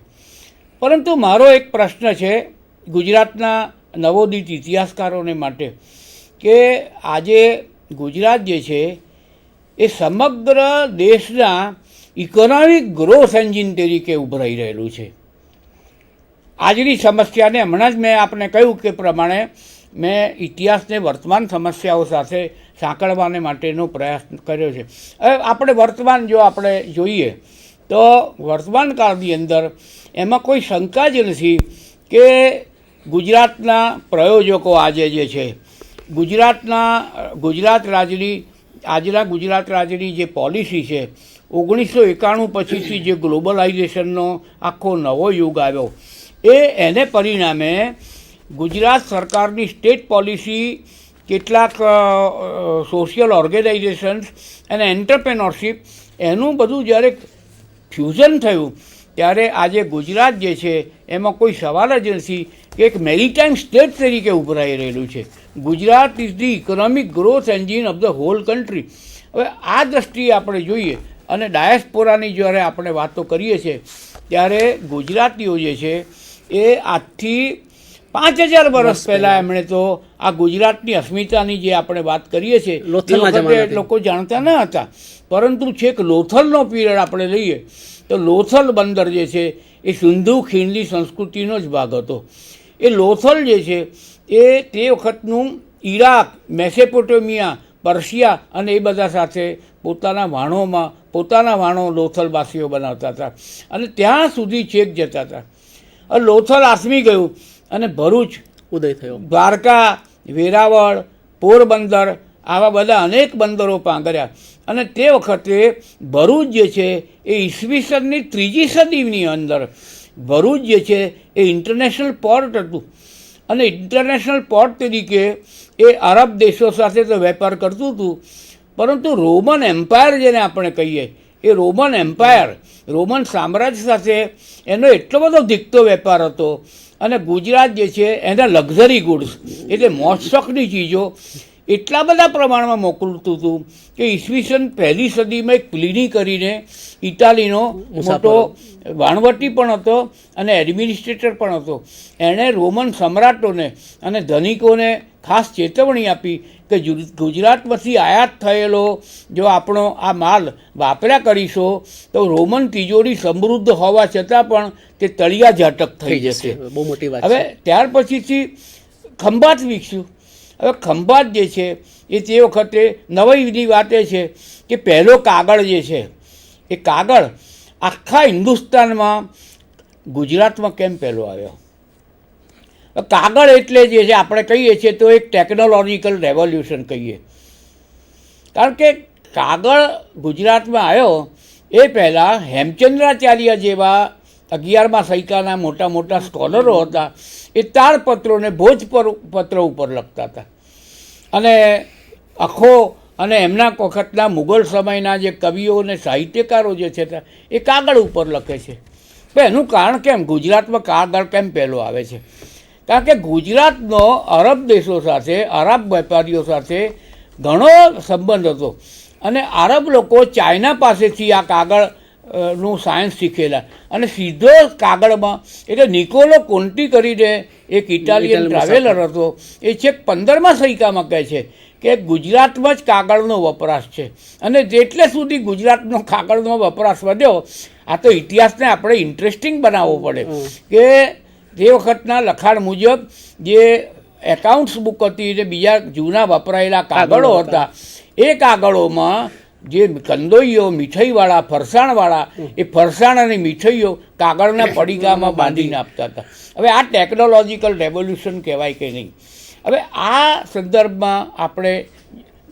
પરંતુ મારો એક પ્રશ્ન છે ગુજરાતના નવોદિત ઇતિહાસકારોને માટે કે આજે ગુજરાત જે છે એ સમગ્ર દેશના ઇકોનોમિક ગ્રોથ એન્જિન તરીકે ઉભરાઈ રહેલું છે. આજની સમસ્યાને હમણાં જ મેં આપને કહ્યું કે પ્રમાણે મેં ઇતિહાસને વર્તમાન સમસ્યાઓ સાથે સાંકળવાને માટેનો પ્રયાસ કર્યો છે. હવે આપણે વર્તમાન જો આપણે જોઈએ તો વર્તમાન કાળની અંદર એમાં કોઈ શંકા જ નથી કે ગુજરાતના પ્રયોજકો આજે જે છે ગુજરાત રાજ્યની જે પોલિસી છે 1991 પછીથી જે ગ્લોબલાઇઝેશનનો આખો નવો યુગ આવ્યો એને પરિણામે ગુજરાત સરકારની સ્ટેટ પોલિસી, કેટલાક સોશિયલ ઓર્ગેનાઇઝેશન્સ અને એન્ટરપ્રેનોરશિપ એનું બધું જ્યારે ફ્યુઝન થયું ત્યારે આજે ગુજરાત જે છે એમાં કોઈ સવાલ જ નથી કે એક મેરીટાઈમ સ્ટેટ તરીકે ઉભરાઈ રહેલું છે. Gujarat is the economic growth engine of the whole country. હવે આ દ્રષ્ટિએ આપણે જોઈએ અને ડાયસ્પોરાની જ્યારે આપણે વાતો કરીએ છીએ ત્યારે ગુજરાતીઓ જે છે એ આજથી 5000 વર્ષ પહેલાં એમણે તો આ ગુજરાતની અસ્મિતાની જે આપણે વાત કરીએ છીએ લોકો જાણતા ન હતા. પરંતુ છેક લોથલનો પીરિયડ આપણે લઈએ તો લોથલ બંદર જે છે એ સિંધુ ખીણની સંસ્કૃતિનો જ ભાગ હતો. એ લોથલ જે છે એ તે વખતનું ઈરાક, મેસેપોટેમિયા, પર્શિયા અને એ બધા સાથે પોતાના વાણો લોથલવાસીઓ બનાવતા હતા અને ત્યાં સુધી છેક જતા હતા. લોથલ આસમી ગયું અને ભરૂચ ઉદય થયો. દ્વારકા, વેરાવળ, પોરબંદર આવા બધા અનેક બંદરો પાંગર્યા અને તે વખતે ભરૂચ જે છે એ ઈસવીસનની 3જી સદીની અંદર ભરૂચ જે છે એ ઇન્ટરનેશનલ પોર્ટ હતું અને ઇન્ટરનેશનલ પોર્ટ તરીકે એ અરબ દેશો સાથે તો વેપાર કરતું હતું. પરંતુ રોમન એમ્પાયર જેને આપણે કહીએ એ રોમન સામ્રાજ્ય સાથે એનો એટલો બધો ધીકતો વેપાર હતો અને ગુજરાત જે છે એના લક્ઝરી ગુડ્સ એટલે મોજશોખની ચીજો એટલા બધા પ્રમાણમાં મોકલતું હતું કે ઈસવીસન 1લી સદીમાં એક પ્લિની કરીને ઇટાલીનો મોટો વાણવટી પણ હતો અને એડમિનિસ્ટ્રેટર પણ હતો. એણે રોમન સમ્રાટોને અને ધનિકોને ખાસ ચેતવણી આપી કે ગુજરાતમાંથી આયાત થયેલો જો આપણો આ માલ વાપર્યા કરીશો તો રોમન તિજોરી સમૃદ્ધ હોવા છતાં પણ તે તળિયા ઝાટક થઈ જશે. બહુ મોટી વાત. હવે ત્યાર પછીથી ખંભાત વિકસ્યું. હવે ખંભાત જે છે એ તે વખતે નવાઈની વાત એ છે કે પહેલો કાગળ જે છે એ કાગળ આખા હિન્દુસ્તાનમાં ગુજરાતમાં કેમ પહેલો આવ્યો? કાગળ એટલે જે છે આપણે કહીએ છીએ તો એક ટેકનોલોજીકલ રેવોલ્યુશન કહીએ. કારણ કે કાગળ ગુજરાતમાં આવ્યો એ પહેલાં હેમચંદ્રાચાર્ય જેવા 11મા સૈકાના મોટા મોટા સ્કોલરો હતા એ તાળપત્રોને ભોજપત્ર ઉપર લખતા હતા અને અખો અને એમના વખતના મુગલ સમયના જે કવિઓ અને સાહિત્યકારો જે છે એ કાગળ ઉપર લખે છે. પણ એનું કારણ કેમ ગુજરાતમાં કાગળ કેમ પહેલો આવે છે? કારણ કે ગુજરાતનો અરબ દેશો સાથે, અરબ વેપારીઓ સાથે ઘણો સંબંધ હતો અને અરબ લોકો ચાઇના પાસેથી આ કાગળ નું સાયન્સ શીખેલા અને સીધો કાગળમાં, એટલે નિકોલો કોન્ટી કરીને એક ઇટાલિયન ટ્રાવેલર હતો, એ છેક 15મા સૈકામાં કહે છે કે ગુજરાતમાં જ કાગળનો વપરાશ છે અને જેટલે સુધી ગુજરાતનો કાગળનો વપરાશ વધ્યો, આ તો ઇતિહાસને આપણે ઇન્ટરેસ્ટિંગ બનાવવો પડે કે તે વખતના લખાણ મુજબ જે એકાઉન્ટ્સ બુક હતી ને બીજા જૂના વપરાયેલા કાગળો હતા, એ કાગળોમાં જે કંદોઈઓ, મીઠાઈવાળા, ફરસાણવાળા, એ ફરસાણ અને મીઠાઈઓ કાગળના પડીકામાં બાંધીને આપતા હતા. હવે આ ટેકનોલોજીકલ રેવોલ્યુશન કહેવાય કે નહીં? હવે આ સંદર્ભમાં આપણે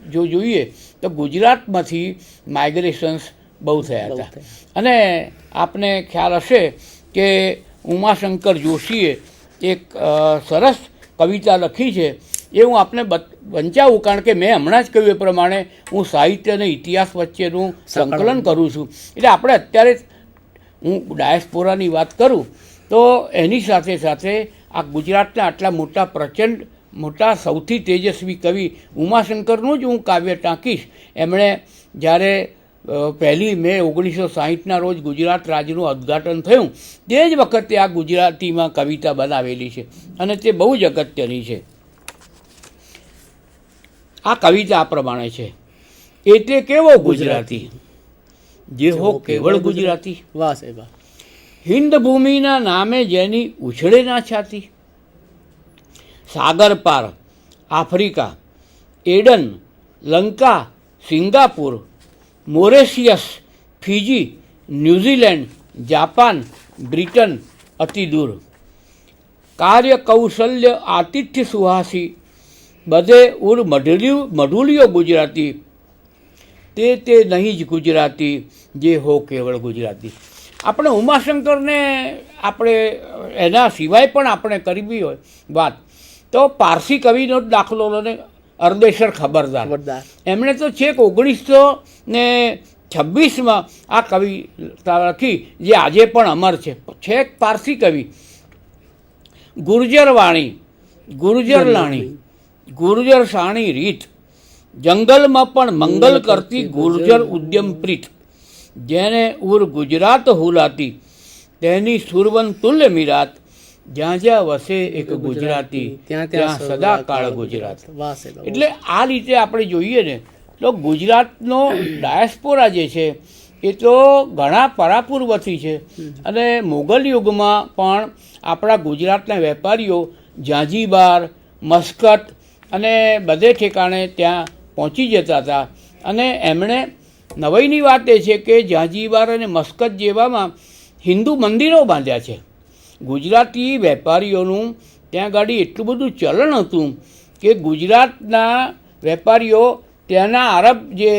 જો જોઈએ તો ગુજરાતમાંથી માઇગ્રેશન્સ બહુ થયા હતા અને આપને ખ્યાલ હશે કે ઉમાશંકર જોશીએ એક સરસ કવિતા લખી છે, એ હું આપને વંચાવું, કારણ કે મેં હમણાં જ કહ્યું એ પ્રમાણે હું સાહિત્ય અને ઇતિહાસ વચ્ચેનું સંકલન કરું છું. એટલે આપણે અત્યારે હું ડાયસ્પોરાની વાત કરું તો એની સાથે સાથે આ ગુજરાતના આટલા મોટા પ્રચંડ મોટા સૌથી તેજસ્વી કવિ ઉમાશંકરનું જ હું કાવ્ય ટાંકીશ. એમણે જ્યારે 1 મે 1960ના રોજ ગુજરાત રાજ્યનું ઉદ્ઘાટન થયું તે જ વખતે આ ગુજરાતીમાં કવિતા બનાવેલી છે અને તે બહુ જ અગત્યની છે. આ કવિતા આ પ્રમાણે છે: એ તે કેવો ગુજરાતી જે હો કેવળ ગુજરાતી, વાહ સાહેબ, હિન્દ ભૂમિના નામે જેની ઉછળે ના છાતી, સાગર પાર Africa, Eden, Lanka, Singapore, Mauritius, Fiji, New Zealand, Japan, Britain અતિ દૂર, કાર્ય કૌશલ્ય આતિથ્ય સુહાસી, બધે ઉર મઢુલિયો ગુજરાતી, તે નહીં જ ગુજરાતી જે હો કેવળ ગુજરાતી. આપણે ઉમાશંકરને આપણે એના સિવાય પણ આપણે કરવી હોય વાત તો પારસી કવિનો જ દાખલો લો ને, અરદેશર ખબરદાર. એમણે તો છેક 1926માં આ કવિતા લખી જે આજે પણ અમર છે. છેક પારસી કવિ ગુર્જર વાણી, ગુર્જર લાણી, ગુર્જર સાણી રીત, જંગલમાં પણ મંગલ કરતી ગુર્જર ઉદ્યમ પ્રીત, જેને ઉર ગુજરાત હુલાતી, તેની સુરવન તુલ્ય મીરાત, જ્યાં જ્યાં વસે એક ગુજરાતી ત્યાં સદા કાળ ગુજરાત. એટલે આ રીતે આપણે જોઈએ ને તો ગુજરાતનો ડાયસ્પોરા જે છે એ તો ઘણા પરાપૂર્વથી છે અને મુગલ યુગમાં પણ આપણા ગુજરાતના વેપારીઓ ઝાંઝીબાર, મસ્કત અને બધે ઠેકાણે ત્યાં પહોંચી જતા હતા અને એમણે નવાઈની વાત એ છે કે ઝાંઝીબાર અને મસ્કત જેવામાં હિન્દુ મંદિરો બાંધ્યા છે. ગુજરાતી વેપારીઓનું ત્યાં ગાડી એટલું બધું ચલણ હતું કે ગુજરાતના વેપારીઓ ત્યાંના અરબ જે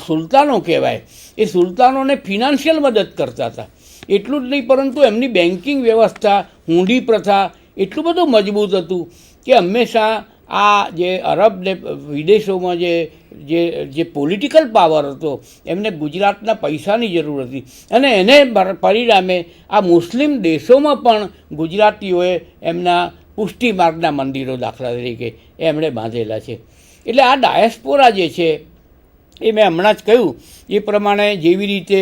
સુલતાનો કહેવાય એ સુલતાનોને ફિનાન્શિયલ મદદ કરતા હતા. એટલું જ નહીં પરંતુ એમની બેન્કિંગ વ્યવસ્થા, હુંડી પ્રથા એટલું બધું મજબૂત હતું કે હંમેશા આ જે અરબ ને વિદેશોમાં જે પોલિટિકલ પાવર હતો એમને ગુજરાતના પૈસાની જરૂર હતી અને એને પરિણામે આ મુસ્લિમ દેશોમાં પણ ગુજરાતીઓએ એમના પુષ્ટિ માર્ગના મંદિરો દાખલા તરીકે એમણે બાંધેલા છે. એટલે આ ડાયસ્પોરા જે છે એ મેં હમણાં જ કહ્યું એ પ્રમાણે જેવી રીતે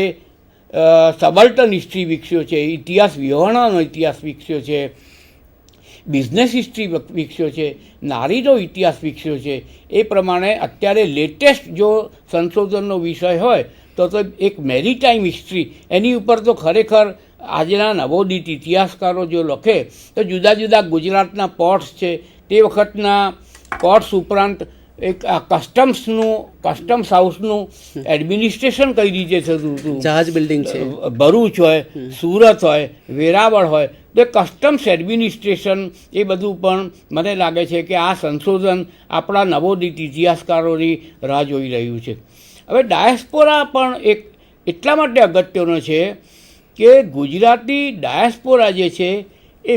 સબલ્ટન હિસ્ટ્રી વિકસ્યો છે, ઇતિહાસ વિવરણનો ઇતિહાસ વિકસ્યો છે, બિઝનેસ હિસ્ટ્રી વિકસ્યો છે, નારીનો ઇતિહાસ વિકસ્યો છે, એ પ્રમાણે અત્યારે લેટેસ્ટ જો સંશોધનનો વિષય હોય તો એક મેરીટાઈમ હિસ્ટ્રી, એની ઉપર તો ખરેખર આજના નવોદિત ઇતિહાસકારો જો લખે તો જુદા જુદા ગુજરાતના પોર્ટ્સ છે તે વખતના પોર્ટ્સ ઉપરાંત એક કસ્ટમ્સ હાઉસનું એડમિનિસ્ટ્રેશન કઈ રીતે થતું હતું, જહાજ બિલ્ડિંગ છે, ભરૂચ હોય, સુરત હોય, વેરાવળ હોય, તો કસ્ટમ્સ એડમિનિસ્ટ્રેશન એ બધું પણ મને લાગે છે કે આ સંશોધન આપણા નવોદિત ઇતિહાસકારોની રાહ જોઈ રહ્યું છે. હવે ડાયસ્પોરા પણ એક એટલા માટે અગત્યનો છે કે ગુજરાતી ડાયસ્પોરા જે છે એ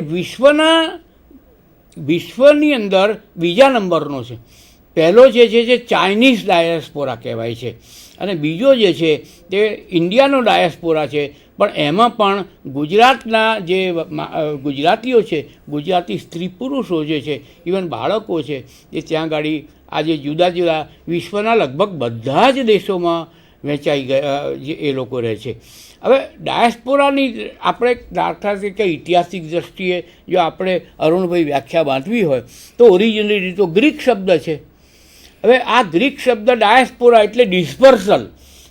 વિશ્વની અંદર બીજા નંબરનો છે. પહેલો જે છે ચાઇનીઝ ડાયસ્પોરા કહેવાય છે અને બીજો જે છે તે ઇન્ડિયાનો ડાયસ્પોરા છે. પણ એમાં પણ ગુજરાતના જે ગુજરાતીઓ છે, ગુજરાતી સ્ત્રી પુરુષો જે છે, ઇવન બાળકો છે, એ ત્યાં આગળ આજે જુદા જુદા વિશ્વના લગભગ બધા જ દેશોમાં વહેંચાઈ ગયા જે એ લોકો રહે છે. હવે ડાયસ્પોરાની આપણે દાખલા તરીકે ઐતિહાસિક દૃષ્ટિએ જો આપણે અરુણભાઈ વ્યાખ્યા બાંધવી હોય તો ઓરિજિનલી તો ગ્રીક શબ્દ છે. હવે આ ગ્રીક શબ્દ ડાયસ્પોરા એટલે ડિસ્પર્સલ,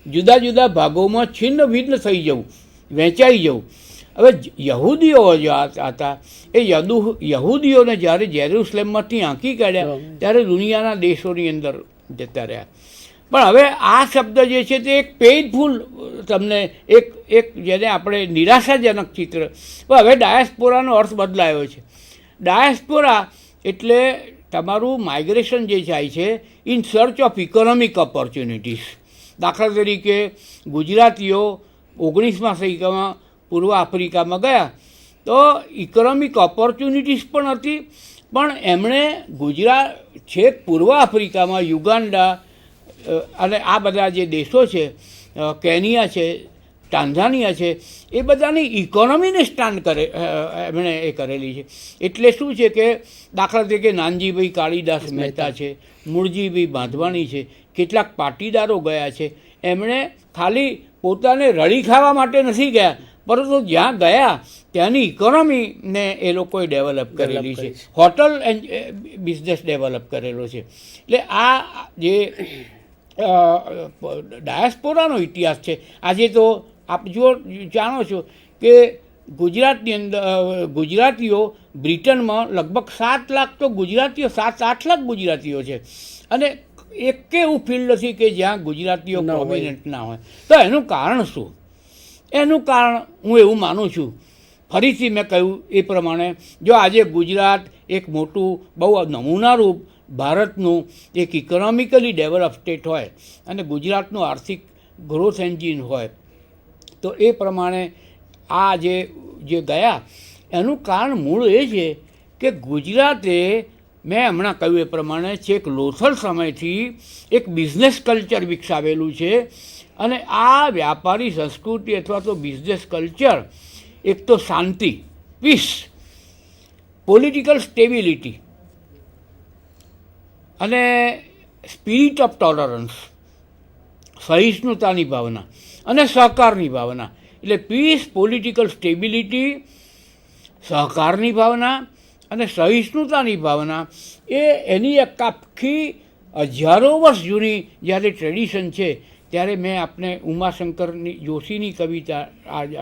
જુદા જુદા ભાગોમાં છિન્ન ભિન્ન થઈ જવું, વહેંચાઈ જવું. હવે યહૂદીઓ જે હતા એ યહૂદીઓને જ્યારે જેરુસલેમમાંથી આંકી કાઢ્યા ત્યારે દુનિયાના દેશોની અંદર જતા રહ્યા. પણ હવે આ શબ્દ જે છે તે એક પેઇનફુલ, તમને એક જેને આપણે નિરાશાજનક ચિત્ર. પણ હવે ડાયસ્પોરાનો અર્થ બદલાયો છે. ડાયસ્પોરા એટલે તમારું માઇગ્રેશન જે જાય છે in search of economic opportunities. દાખલા તરીકે ગુજરાતીઓ 19મા સદીમાં પૂર્વ આફ્રિકામાં ગયા તો ઇકોનોમિક ઓપોર્ચ્યુનિટીઝ પણ હતી, પણ એમણે છેક પૂર્વ આફ્રિકામાં યુગાન્ડા અને આ બધા જે દેશો છે, કેનિયા છે, ટાન્ઝાનિયા છે, એ બધાની ઇકોનોમીને સ્ટાન્ડ એમણે એ કરેલી છે. એટલે શું છે કે દાખલા તરીકે નાનજીભાઈ કાળીદાસ મહેતા છે, મૂળજીભાઈ બાંધવાણી છે, કેટલાક પાટીદારો ગયા છે. એમણે ખાલી પોતાને રળી ખાવા માટે નથી ગયા, પરંતુ જ્યાં ગયા ત્યાંની ઇકોનોમીને એ લોકોએ ડેવલપ કરેલી છે, હોટલ એન્ડ બિઝનેસ ડેવલપ કરેલો છે. એટલે આ જે ડાયસ્પોરાનો ઇતિહાસ છે. આજે તો આપ જાણો છો કે ગુજરાતની અંદર ગુજરાતીઓ બ્રિટનમાં લગભગ 7 લાખ તો ગુજરાતીઓ 7-8 લાખ ગુજરાતીઓ છે અને એક એવું ફિલ્ડ નથી કે જ્યાં ગુજરાતીઓ પ્રોમિનન્ટ ના હોય. તો એનું કારણ શું? એનું કારણ હું એવું માનું છું, ફરીથી મેં કહ્યું એ પ્રમાણે, જો આજે ગુજરાત એક મોટું બહુ નમૂનારૂપ ભારતનું એક ઇકોનોમિકલી ડેવલપ સ્ટેટ હોય અને ગુજરાતનું આર્થિક ગ્રોથ એન્જિન હોય, તો એ પ્રમાણે આ જે ગયા એનું કારણ મૂળ એ છે કે ગુજરાતે, મેં હમણાં કહ્યું એ પ્રમાણે, છેક લોથલ સમયથી એક બિઝનેસ કલ્ચર વિકસાવેલું છે. અને આ વ્યાપારી સંસ્કૃતિ અથવા તો બિઝનેસ કલ્ચર એક તો શાંતિ, પીસ, પોલિટિકલ સ્ટેબિલિટી અને સ્પિરિટ ઓફ ટોલરન્સ, સહિષ્ણુતાની ભાવના અને સહકારની ભાવના. એટલે પીસ, પોલિટિકલ સ્ટેબિલિટી, સહકારની ભાવના અને સહિષ્ણુતાની ભાવના એ એની એક આખી હજારો વર્ષ જૂની જ્યારે ટ્રેડિશન છે. ત્યારે મેં આપને ઉમાશંકરની જોશીની કવિતા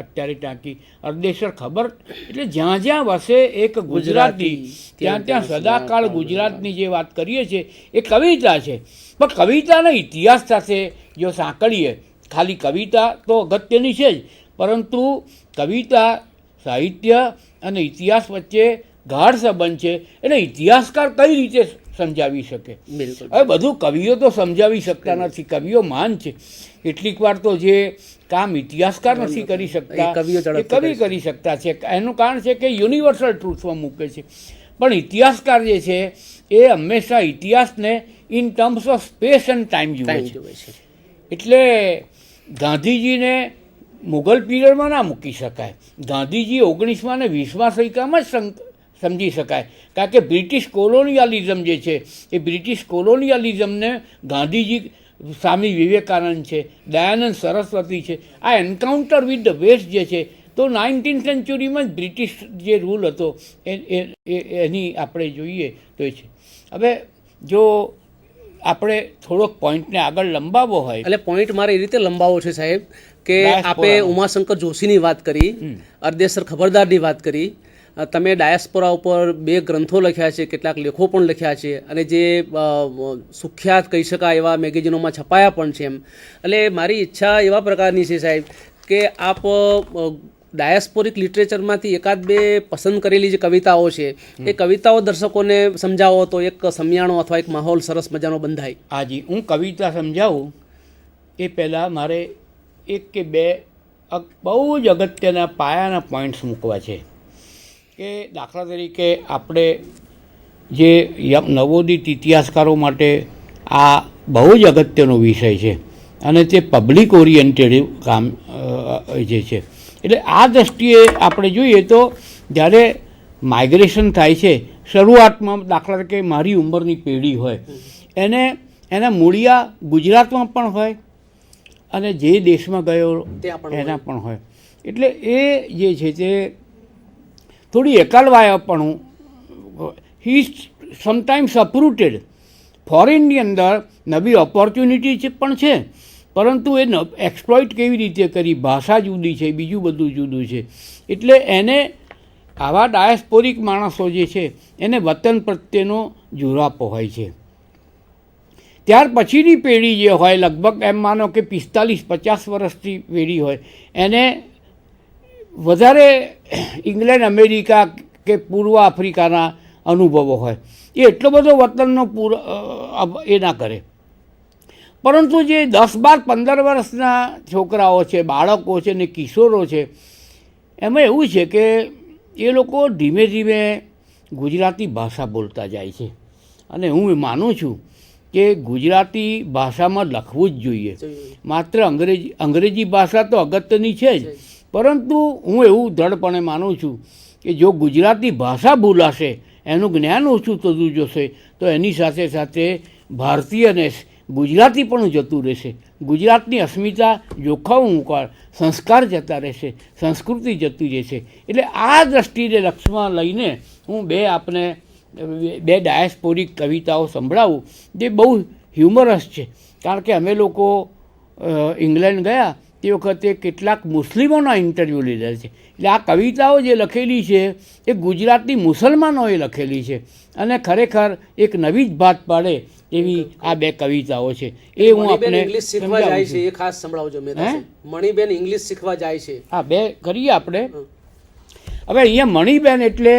અત્યારે ટાંકી, અર્દેસર ખબર, એટલે જ્યાં જ્યાં વસે એક ગુજરાતી ત્યાં ત્યાં સદાકાળ ગુજરાતની જે વાત કરીએ છીએ એ કવિતા છે. પણ કવિતાના ઇતિહાસ સાથે જો સાંકળીએ, ખાલી કવિતા તો અગત્યની છે જ, પરંતુ કવિતા, સાહિત્ય અને ઇતિહાસ વચ્ચે ગાઢ સંબંધ છે. એટલે ઇતિહાસકાર કઈ રીતે સમજાવી શકે? હવે બધું કવિઓ તો સમજાવી શકતા નથી, કવિઓ માન છે. કેટલીક વાર તો જે કામ ઇતિહાસકાર નથી કરી શકતા એ કવિ કરી શકતા છે. એનું કારણ છે કે યુનિવર્સલ ટ્રુથમાં મૂકે છે. પણ ઇતિહાસકાર જે છે એ હંમેશા ઇતિહાસને in terms of space end time જુએ છે. એટલે ગાંધીજીને મુગલ પીરિયડમાં ના મૂકી શકાય. ગાંધીજી 19મા અને 20મા સદીમાં જ સમજી શકાય, કારણ કે બ્રિટિશ કોલોનિયાલિઝમ જે છે એ બ્રિટિશ કોલોનિયાલિઝમને ગાંધીજી, સ્વામી વિવેકાનંદ છે, દયાનંદ સરસ્વતી છે, આ એન્કાઉન્ટર વિથ ધ વેસ્ટ જે છે, તો 19th સેન્ચુરીમાં જ બ્રિટિશ જે રૂલ હતો એની આપણે જોઈએ તો એ છે. હવે જો આપણે થોડોક પોઈન્ટને આગળ લંબાવવો હોય, એટલે પોઈન્ટ મારે એ રીતે લંબાવવો છે સાહેબ કે આપે ઉમાશંકર જોશીની વાત કરી, અર્દેસર ખબરદારની વાત કરી, તમે ડાયસ્પોરા ઉપર 2 ગ્રંથો લખ્યા છે, કેટલાક લેખો પણ લખ્યા છે અને જે સુખ્યાત કહી શકાય એવા મેગેઝિનોમાં છપાયા પણ છે. એટલે મારી ઈચ્છા એવા પ્રકારની છે સાહેબ કે આપ ડાયસ્પોરિક લિટરેચરમાંથી 1-2 પસંદ કરેલી જે કવિતાઓ છે એ કવિતાઓ દર્શકોને સમજાવો તો એક સમિયાણો અથવા એક માહોલ સરસ મજાનો બંધાય. હાજી, હું કવિતા સમજાવું એ પહેલાં મારે 1 કે 2 બહુ જ અગત્યના પાયાના પોઈન્ટ્સ મૂકવા છે કે દાખલા તરીકે આપણે જે નવોદિત ઇતિહાસકારો માટે આ બહુ જ અગત્યનો વિષય છે અને તે પબ્લિક ઓરિએન્ટેડ કામ જે છે. એટલે આ દૃષ્ટિએ આપણે જોઈએ તો જ્યારે માઇગ્રેશન થાય છે શરૂઆતમાં, દાખલા તરીકે મારી ઉંમરની પેઢી હોય એના મૂળિયા ગુજરાતમાં પણ હોય અને જે દેશમાં ગયો એના પણ હોય. એટલે એ જે છે તે થોડી એકલવાયાપણું, હી સમટાઈમ્સ અપરૂટેડ. ફોરેનની અંદર નવી ઓપોર્ચ્યુનિટી પણ છે, પરંતુ એ એક્સપ્લોઇટ કેવી રીતે કરી, ભાષા જુદી છે, બીજું બધું જુદું છે. એટલે એને આવા ડાયસ્પોરિક માણસો જે છે એને વતન પ્રત્યેનો જુરાપો હોય છે. ત્યાર પછીની પેઢી જે હોય, લગભગ એમ માનો કે 45-50 વર્ષની પેઢી હોય, એને વધારે ઇંગ્લેન્ડ, અમેરિકા કે પૂર્વ આફ્રિકાના અનુભવો હોય. એ એટલો બધો વતનનો એ ના કરે. પરંતુ જે 10-12-15 વર્ષના છોકરાઓ છે, બાળકો છે ને કિશોરો છે, એમાં એવું છે કે એ લોકો ધીમે ધીમે ગુજરાતી ભાષા બોલતા જાય છે. અને હું માનું છું કે ગુજરાતી ભાષામાં લખવું જ જોઈએ. માત્ર અંગ્રેજી ભાષા તો અગત્યની છે જ, પરંતુ હું એવું દ્રઢપણે માનું છું કે જો ગુજરાતી ભાષા ભૂલાશે, એનું જ્ઞાન ઓછું થતું જશે, તો એની સાથે સાથે ભારતીયનેસ ગુજરાતી પણ જતું રહેશે. ગુજરાતની અસ્મિતા જોખમ મૂકવા, સંસ્કાર જતા રહેશે, સંસ્કૃતિ જતી રહેશે. એટલે આ દૃષ્ટિને લક્ષ્યમાં લઈને હું બે ડાયસ્પોરિક કવિતાઓ સંભળાવું જે બહુ હ્યુમરસ છે. કારણ કે અમે લોકો ઇંગ્લેન્ડ ગયા તે વખતે કેટલાક મુસ્લિમોના ઇન્ટરવ્યૂ લીધા છે. એટલે આ કવિતાઓ જે લખેલી છે એ ગુજરાતી મુસલમાનોએ લખેલી છે અને ખરેખર એક નવી જ ભાત પાડે એવી આ બે કવિતાઓ છે. એ હું આપણે ઇંગ્લિશ શીખવા જાય છે એ ખાસ સંભળાવજો. મણિબેન ઇંગ્લિશ શીખવા જાય છે. હા, બે કરીએ આપણે. હવે અહીંયા મણિબેન એટલે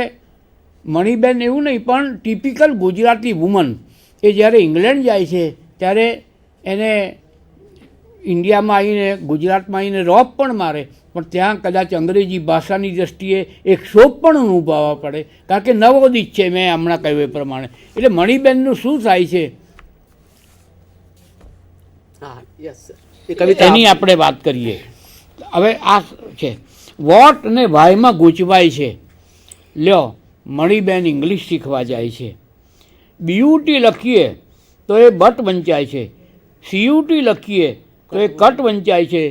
મણિબેન એવું નહીં, પણ ટિપિકલ ગુજરાતી વુમન એ જ્યારે ઇંગ્લેન્ડ જાય છે ત્યારે એને ઇન્ડિયામાં આવીને, ગુજરાતમાં આવીને રોપ પણ મારે, પણ ત્યાં કદાચ અંગ્રેજી ભાષાની દ્રષ્ટિએ એક શોક પણ અનુભવવા પડે, કારણ કે નવોદિત છે મેં હમણાં કહ્યું એ પ્રમાણે. એટલે મણિબેનનું શું થાય છે એની આપણે વાત કરીએ. હવે આ છે વોટ ને વાયમાં ગૂંચવાય છે. લ્યો, મણિબેન ઇંગ્લિશ શીખવા જાય છે. બીયુટી લખીએ તો એ બટ વંચાય છે, સીયુટી લખીએ તો એ કટ વંચાય છે,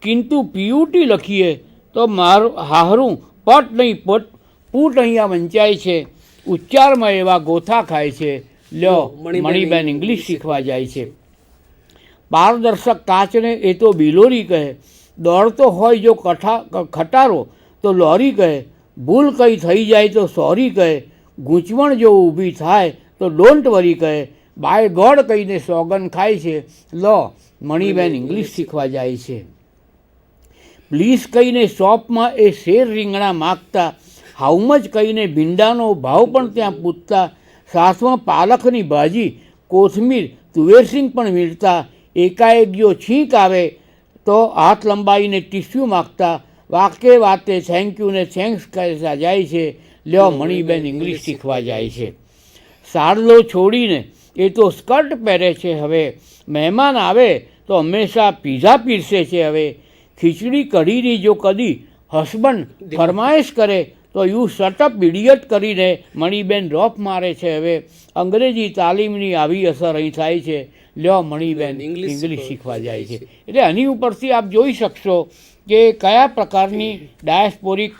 કિંતુ પીયુટી લખીએ તો મારું હાહરું પટ નહીં પૂટ અહીંયા વંચાય છે. ઉચ્ચારમાં એવા ગોથા ખાય છે. લ્યો, મણિબેન ઇંગ્લિશ શીખવા જાય છે. પારદર્શક કાચને એ તો બિલોરી કહે, દોડતો હોય જો ખટારો તો લોરી કહે, ભૂલ કંઈ થઈ જાય તો સોરી કહે, ગૂંચવણ જો ઊભી થાય તો ડોન્ટ વરી કહે, બાય ગોડ કહીને સોગન ખાય છે. લો, મણિબેન ઇંગ્લિશ શીખવા જાય છે. પ્લીઝ કહીને શોપમાં એ શેર રીંગણા માગતા, હાઉમજ કહીને ભીંડાનો ભાવ પણ ત્યાં પૂછતા, સાથમાં પાલકની ભાજી, કોથમીર, તુવેરસિંગ પણ વીણતા, એકાએક જો છીંક આવે તો હાથ લંબાઈને ટીસ્યુ માગતા, વાકે વાતે થેન્ક યુ ને થેન્ક્સ કહેતા જાય છે. લ્યો, મણિબેન ઇંગ્લિશ શીખવા જાય છે. સાડલો છોડીને એ તો સ્કર્ટ પહેરે છે હવે, મહેમાન આવે તો હંમેશા પીઝા પીરસે છે હવે, ખીચડી કઢીની જો કદી હસબન્ડ ફરમાઈશ કરે તો યુ શટઅપ ઇડિયટ કરીને મણિબેન રોપ મારે છે હવે. અંગ્રેજી તાલીમની આવી અસર અહીં થાય છે. લ્યો, મણિબેન ઇંગ્લિશ શીખવા જાય છે. એટલે આની ઉપરથી આપ જોઈ શકશો કે કયા પ્રકારની ડાયસ્પોરિક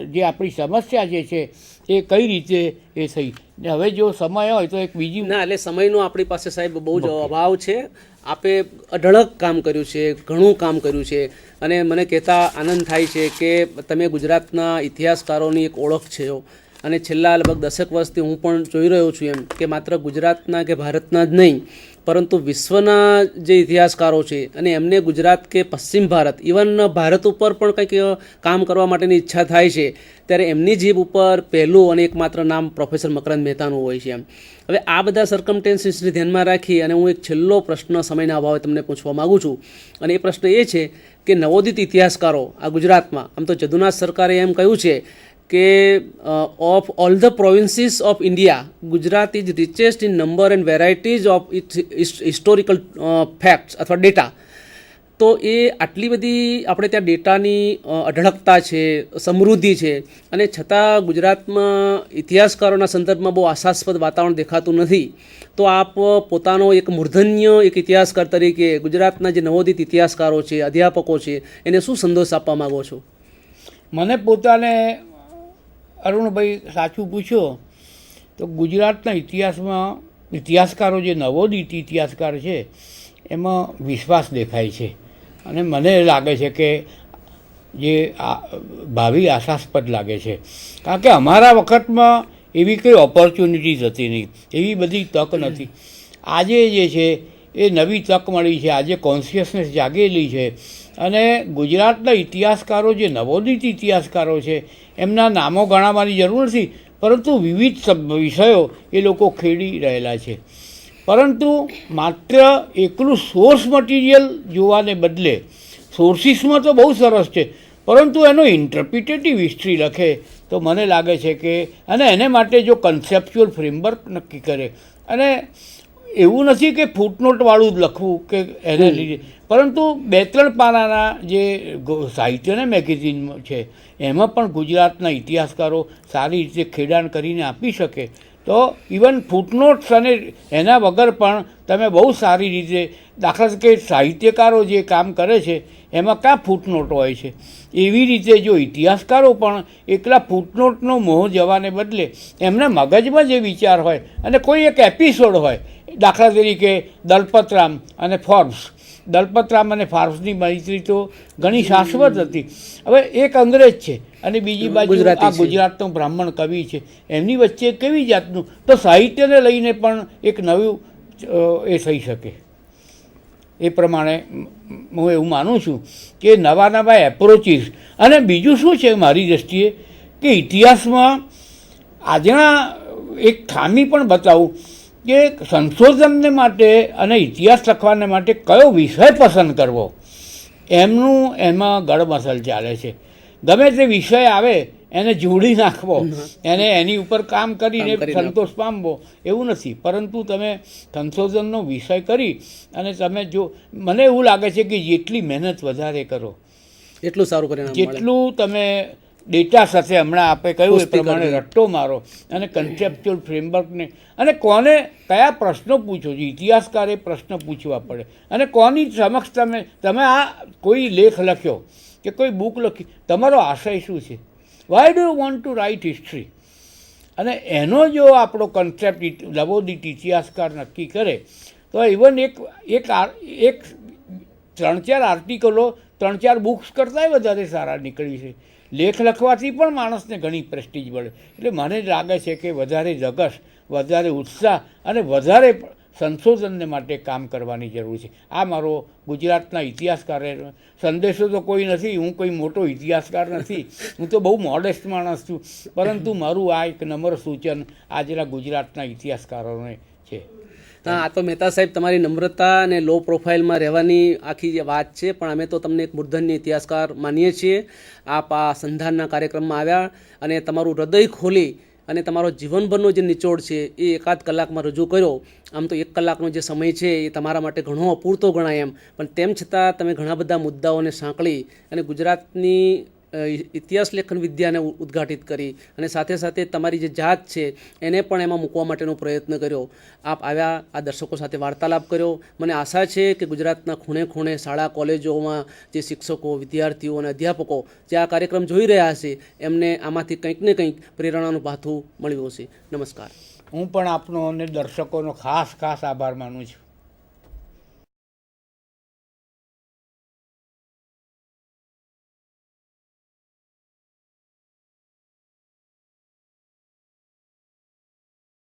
જે આપણી સમસ્યા જે છે એ કઈ રીતે એ થઈ. હવે જો સમય હોય તો એક બીજી ના, એટલે સમયનો આપણી પાસે સાહેબ બહુ જ અભાવ છે. આપે અઢળક કામ કર્યું છે, ઘણું કામ કર્યું છે અને મને કહેતા આનંદ થાય છે કે તમે ગુજરાતના ઇતિહાસકારોની એક ઓળખ છે. અને છેલ્લા લગભગ 10 વર્ષથી હું પણ જોઈ રહ્યો છું એમ કે માત્ર ગુજરાતના કે ભારતના જ નહીં પરંતુ વિશ્વના જે ઇતિહાસકારો છે અને એમને ગુજરાત કે પશ્ચિમ ભારત ઇવન ભારત ઉપર પણ કંઈક કામ કરવા માટેની ઈચ્છા થાય છે ત્યારે એમની જીભ ઉપર પહેલું અને એકમાત્ર નામ પ્રોફેસર મકરંદ મહેતાનું હોય છે. હવે આ બધા સર્કમટેન્સીસને ધ્યાનમાં રાખી અને હું એક છેલ્લો પ્રશ્ન સમયના અભાવે તમને પૂછવા માગું છું, અને એ પ્રશ્ન એ છે કે નવોદિત ઇતિહાસકારો આ ગુજરાતમાં, આમ તો જદુનાથ સરકારે એમ કહ્યું છે કે of all the પ્રોવિન્સીસ of India Gujarat is richest in number and varieties of its historical facts અથવા ડેટા. તો એ આટલી બધી આપણે ત્યાં ડેટાની અઢળકતા છે, સમૃદ્ધિ છે, અને છતાં ગુજરાતમાં ઇતિહાસકારોના સંદર્ભમાં બહુ આશાસ્પદ વાતાવરણ દેખાતું નથી. તો આપ પોતાનો એક મૂર્ધન્ય એક ઇતિહાસકાર તરીકે ગુજરાતના જે નવોદિત ઇતિહાસકારો છે, અધ્યાપકો છે, એને શું સંદેશ આપવા માગો છો? મને પોતાને અરુણભાઈ સાચું પૂછ્યો તો ગુજરાતના ઇતિહાસમાં ઇતિહાસકારો જે નવોદિત ઇતિહાસકાર છે એમાં વિશ્વાસ દેખાય છે, અને મને લાગે છે કે જે ભાવિ આશાસ્પદ લાગે છે. કારણ કે અમારા વખતમાં એવી કંઈ ઓપોર્ચ્યુનિટીઝ હતી નહીં, એવી બધી તક નથી. આજે જે છે એ નવી તક મળી છે, આજે કોન્શિયસનેસ જાગેલી છે, અને ગુજરાતના ઇતિહાસકારો જે નવોદિત ઇતિહાસકારો છે એમના નામો ગણાવવાની જરૂર નથી, પરંતુ વિવિધ વિષયો એ લોકો ખેડી રહેલા છે. પરંતુ માત્ર એકલું સોર્સ મટીરિયલ જોવાને બદલે સોર્સિસમાં તો બહુ સરસ છે, પરંતુ એનો ઇન્ટરપ્રિટેટિવ હિસ્ટ્રી લખે તો મને લાગે છે કે, અને એને માટે જો કન્સેપ્ચ્યુઅલ ફ્રેમવર્ક નક્કી કરે, અને એવું નથી કે ફૂટનોટવાળું જ લખવું કે એને લીધે, પરંતુ 2-3 પાનાના જે સાહિત્યના મેગેઝિન છે એમાં પણ ગુજરાતના ઇતિહાસકારો સારી રીતે ખેડાણ કરીને આપી શકે તો ઇવન ફૂટનોટ્સ અને એના વગર પણ તમે બહુ સારી રીતે, દાખલા તરીકે સાહિત્યકારો જે કામ કરે છે એમાં ક્યાં ફૂટનોટ હોય છે, એવી રીતે જો ઇતિહાસકારો પણ એકલા ફૂટનોટનો મોહ જવાને બદલે એમના મગજમાં જે વિચાર હોય અને કોઈ એક એપિસોડ હોય, દાખલા તરીકે દલપતરામ અને ફોર્બ્સ, દલપતરામ અને ફોર્બ્સની મૈત્રી તો ઘણી શાશ્વત હતી. હવે એક અંગ્રેજ છે અને બીજી બાજુ આ ગુજરાતનો બ્રાહ્મણ કવિ છે, એમની વચ્ચે કેવી જાતનું, તો સાહિત્યને લઈને પણ એક નવું એ થઈ શકે. એ પ્રમાણે હું એવું માનું છું કે નવા નવા એપ્રોચીસ, અને બીજું શું છે મારી દૃષ્ટિએ કે ઇતિહાસમાં આજના એક ખામી પણ બતાવું કે સંશોધનને માટે અને ઇતિહાસ લખવાને માટે કયો વિષય પસંદ કરવો એમનું એમાં ગળમસલ ચાલે છે. ગમે તે વિષય આવે એને જોડી નાખવો, એને એની ઉપર કામ કરીને સંતોષ પામવો એવું નથી, પરંતુ તમે સંશોધનનો વિષય કરી અને તમે જો, મને એવું લાગે છે કે જેટલી મહેનત વધારે કરો એટલું સારું પરિણામ, જેટલું તમે ડેટા સાથે હમણાં આપણે કહ્યું એ પ્રમાણે રટ્ટો મારો અને કન્સેપ્ચ્યુઅલ ફ્રેમવર્કને, અને કોને કયા પ્રશ્નો પૂછો છો, ઇતિહાસકારે પ્રશ્ન પૂછવા પડે, અને કોની સમક્ષ તમે આ કોઈ લેખ લખ્યો કે કોઈ બુક લખી, તમારો આશય શું છે, why do you want to write history, અને એનો જો આપણો કન્સેપ્ટ નવોદિત ઇતિહાસકાર નક્કી કરે તો ઇવન એક 3-4 આર્ટિકલો 3-4 બુક્સ કરતાંય વધારે સારા નીકળી છે. લેખ લખવાથી પણ માણસને ઘણી પ્રેસ્ટીજ મળે. એટલે મને લાગે છે કે વધારે ધગશ, વધારે ઉત્સાહ અને વધારે સંશોધનને માટે કામ કરવાની જરૂર છે. આ મારો ગુજરાતના ઇતિહાસકારે સંદેશો તો કોઈ નથી, હું કોઈ મોટો ઇતિહાસકાર નથી, હું તો બહુ મોડેસ્ટ માણસ છું, પરંતુ મારું આ એક નમ્ર સૂચન આજના ગુજરાતના ઇતિહાસકારોને છે. હા, આ તો મહેતા સાહેબ તમારી નમ્રતા અને લો પ્રોફાઇલમાં રહેવાની આખી જે વાત છે, પણ અમે તો તમને એક મૂર્ધન્ય ઇતિહાસકાર માનીએ છીએ. આપ આ સંધાનના કાર્યક્રમમાં આવ્યા અને તમારું હૃદય ખોલી અને તમારો જીવનભરનો જે નિચોડ છે એ 1-8 કલાકમાં રજૂ કર્યો. આમ તો 1 કલાકનો જે સમય છે એ તમારા માટે ઘણો અપૂરતો ગણાય એમ, પણ તેમ છતાં તમે ઘણા બધા મુદ્દાઓને સાંકળી અને ગુજરાતની ઇતિહાસ લેખન વિદ્યાને ઉદ્ઘાટિત કરી અને સાથે સાથે તમારી જે જાત છે એને પણ એમાં મૂકવા માટેનો પ્રયત્ન કર્યો. આપ આવ્યા, આ દર્શકો સાથે વાર્તાલાપ કર્યો. મને આશા છે કે ગુજરાતના ખૂણે ખૂણે શાળા કોલેજોમાં જે શિક્ષકો, વિદ્યાર્થીઓ અને અધ્યાપકો જે આ કાર્યક્રમ જોઈ રહ્યા હશે એમને આમાંથી કંઈક ને કંઈક પ્રેરણાનું ભાથું મળ્યું હશે. નમસ્કાર. હું પણ આપનો અને દર્શકોનો ખાસ આભાર માનું છું.